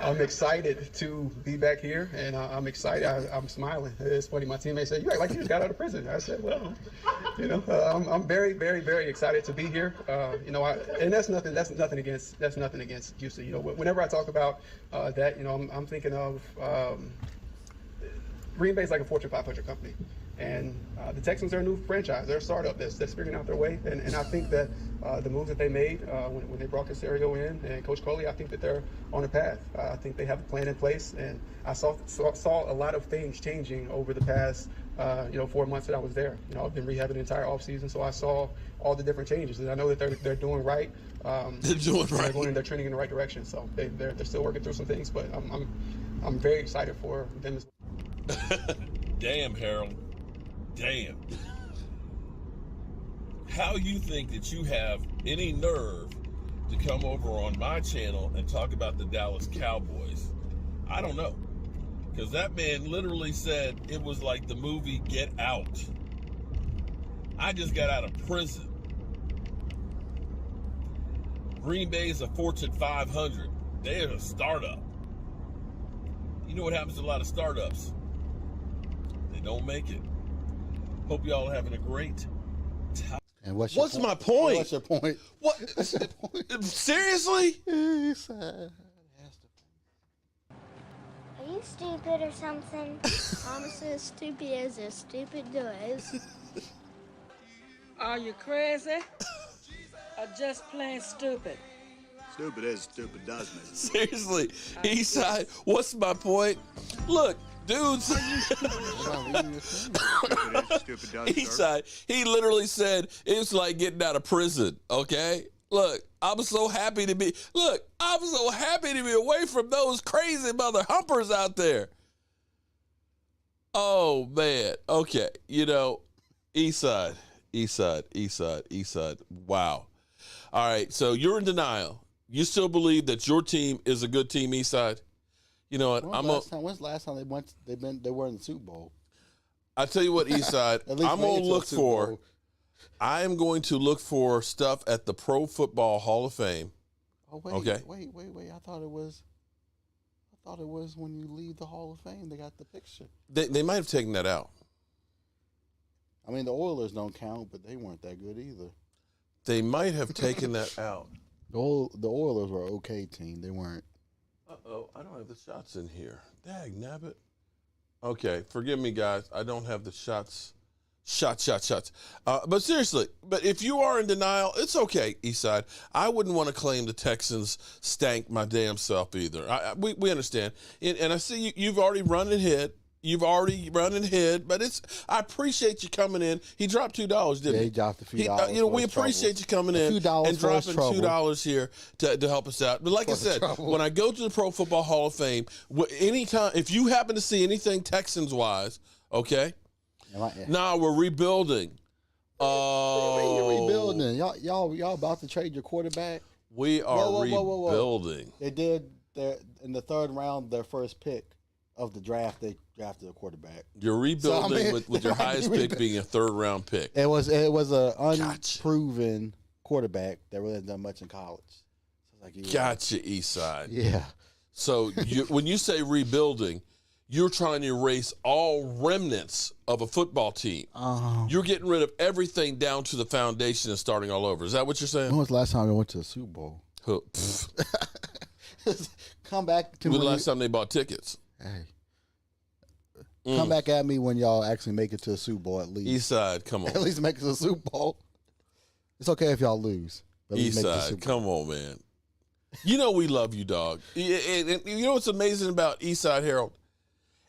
I'm excited to be back here, and I'm excited. I'm smiling. It's funny. My teammates said, "You act like you just got out of prison." I said, "Well, I'm very, very, very excited to be here. And that's nothing against Houston. Whenever I talk about that, I'm thinking of Green Bay's like a Fortune 500 company. And the Texans are a new franchise. They're a startup that's figuring out their way. And I think that the moves that they made when they brought Caserio in and Coach Coley, I think that they're on a path. I think they have a plan in place. And I saw a lot of things changing over the past 4 months that I was there. I've been rehabbing the entire offseason, so I saw all the different changes. And I know that they're doing right. They're doing right. They're trending in the right direction. So they're still working through some things, but I'm very excited for them as well. Damn, Harold. Damn. how you think that you have any nerve to come over on my channel and talk about the Dallas Cowboys. I don't know. Because that man literally said it was like the movie Get Out. I just got out of prison. Green Bay is a Fortune 500. They're a startup. You know what happens to a lot of startups? They don't make it. Hope y'all are having a great time. And what's my point? What's your point? What? Seriously? Are you stupid or something? Honestly, as stupid as a stupid does. Are you crazy? Or just plain stupid? Stupid as stupid does me. Seriously, Eastside, what's my point? Look, dudes. Eastside, he literally said it's like getting out of prison, okay? Look, I'm so happy to be away from those crazy mother humpers out there. Oh, man. Okay, Eastside. Wow. All right, so you're in denial. You still believe that your team is a good team, Eastside? You know what? When's the last time they were in the Super Bowl? I tell you what, Eastside, I am going to look for stuff at the Pro Football Hall of Fame. Oh wait, okay. Wait! I thought it was when you leave the Hall of Fame. They got the picture. They might have taken that out. I mean, the Oilers don't count, but they weren't that good either. They might have taken that out. The Oilers were an okay team. They weren't. Uh-oh, I don't have the shots in here. Dag nabbit. Okay, forgive me, guys. I don't have the shots. Shots. But seriously, if you are in denial, it's okay, Eastside. I wouldn't want to claim the Texans stank my damn self either. We understand. And I see you've already run and hit. But I appreciate you coming in. He dropped $2, didn't he? Yeah, he dropped a few dollars. We appreciate you coming in and dropping $2 here to help us out. But like I said, when I go to the Pro Football Hall of Fame, anytime, if you happen to see anything Texans-wise, okay? Nah, we're rebuilding. You're rebuilding. Y'all about to trade your quarterback? We are rebuilding. They did in the third round, their first pick of the draft, they drafted a quarterback. You're rebuilding with your highest pick being a third-round pick. It was an unproven quarterback that really hasn't done much in college. So Gotcha, Eastside. Yeah. So when you say rebuilding, you're trying to erase all remnants of a football team. You're getting rid of everything down to the foundation and starting all over. Is that what you're saying? When was the last time I went to the Super Bowl? Come back to when the last time they bought tickets. Hey. Come back at me when y'all actually make it to the Super Bowl at least. Eastside, come on. At least make it to the Super Bowl. It's okay if y'all lose. Eastside, come on, man. You know we love you, dog. And you know what's amazing about Eastside, Harold?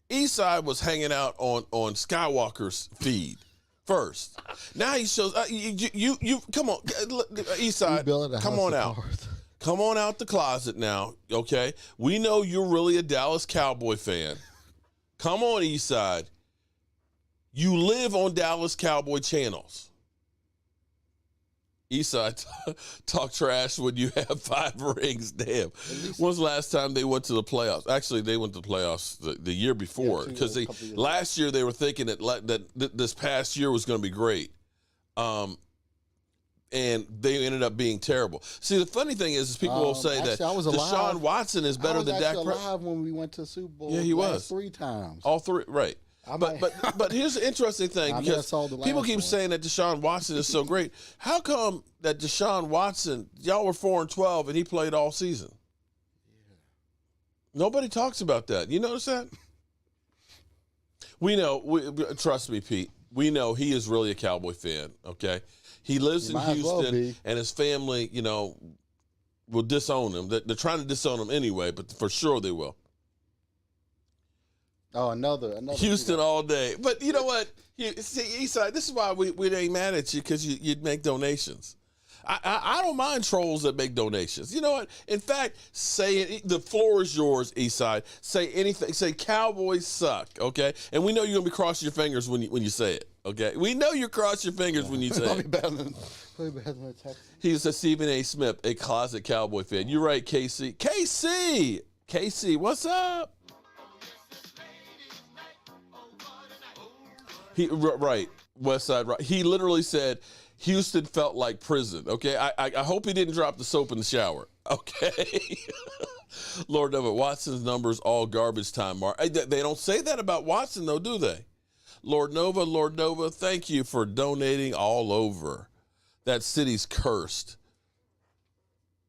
Eastside was hanging out on Skywalker's feed first. Now he shows you come on, Eastside, come on out. Come on out the closet now, okay? We know you're really a Dallas Cowboy fan. Come on, Eastside. You live on Dallas Cowboy channels. Eastside, talk trash when you have 5 rings. Damn. When's the last time they went to the playoffs? Actually, they went to the playoffs the year before because last year they were thinking that this past year was going to be great. And they ended up being terrible. See, the funny thing is people will say that Deshaun Watson is better than Dak Prescott. I was alive when we went to the Super Bowl. Yeah, he was 3 times. All 3, right? But here's the interesting thing because people keep saying that Deshaun Watson is so great. How come that Deshaun Watson, y'all were 4-12 and he played all season? Yeah. Nobody talks about that. You notice that? We know. Trust me, Pete. We know he is really a Cowboy fan. Okay. He lives in Houston, and his family, will disown him. They're trying to disown him anyway, but for sure they will. Oh, another Houston all day. But you know what? See, Eastside, this is why we ain't mad at you, because you'd make donations. I don't mind trolls that make donations. You know what? In fact, say it. The floor is yours, Eastside. Say anything. Say Cowboys suck, okay? And we know you're going to be crossing your fingers when you say it, okay? We know you cross your fingers when you say it. He says Stephen A. Smith, a closet Cowboy fan. You're right, KC. KC, what's up? Right, Westside, right. He literally said Houston felt like prison, okay? I hope he didn't drop the soap in the shower, okay? Lord Nova, Watson's numbers all garbage time, Mark. They don't say that about Watson, though, do they? Lord Nova, thank you for donating all over. That city's cursed.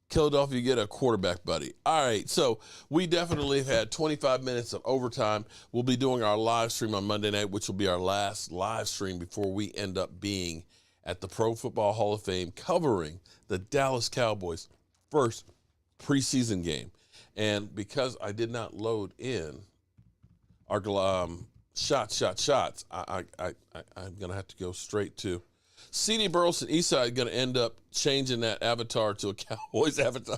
Philadelphia, get a quarterback, buddy. All right, so we definitely have had 25 minutes of overtime. We'll be doing our live stream on Monday night, which will be our last live stream before we end up being at the Pro Football Hall of Fame covering the Dallas Cowboys' first preseason game. And because I did not load in our shots, I'm going to have to go straight to CeeDee Burleson, Eastside, going to end up changing that avatar to a Cowboys avatar.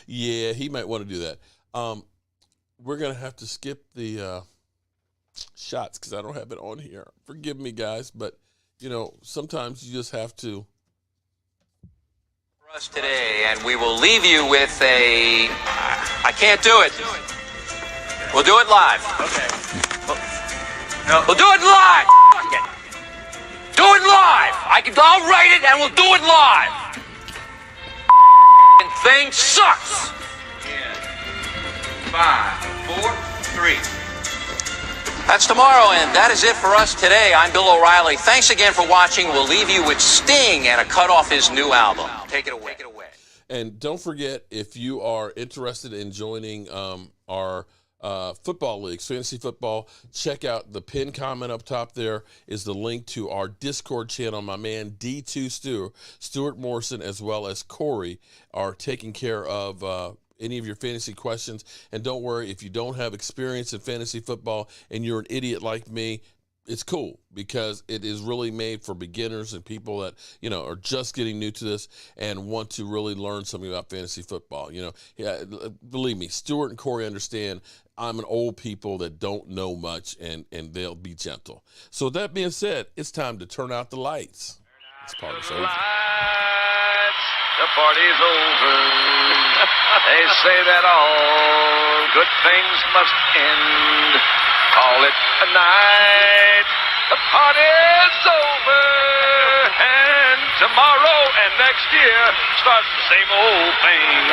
Yeah, he might want to do that. We're going to have to skip the shots because I don't have it on here. Forgive me, guys, but, sometimes you just have to. For us today, and we will leave you with I can't do it. We'll do it live. Okay. We'll do it live. Do it live. I'll write it and we'll do it live. Thing sucks. 5, 4, 3. That's tomorrow, and that is it for us today. I'm Bill O'Reilly. Thanks again for watching. We'll leave you with Sting and a cut off his new album. Take it away. And don't forget, if you are interested in joining our football leagues, fantasy football, check out the pinned comment up top. There is the link to our Discord channel. My man D2 Stuart Morrison, as well as Corey, are taking care of any of your fantasy questions. And don't worry, if you don't have experience in fantasy football and you're an idiot like me, it's cool because it is really made for beginners and people that, are just getting new to this and want to really learn something about fantasy football. Believe me, Stuart and Corey understand I'm an old people that don't know much, and they'll be gentle. So with that being said, it's time to turn out the lights. This party's over. The party's over. They say that all good things must end. Call it a night. The party's over. And tomorrow and next year starts the same old thing.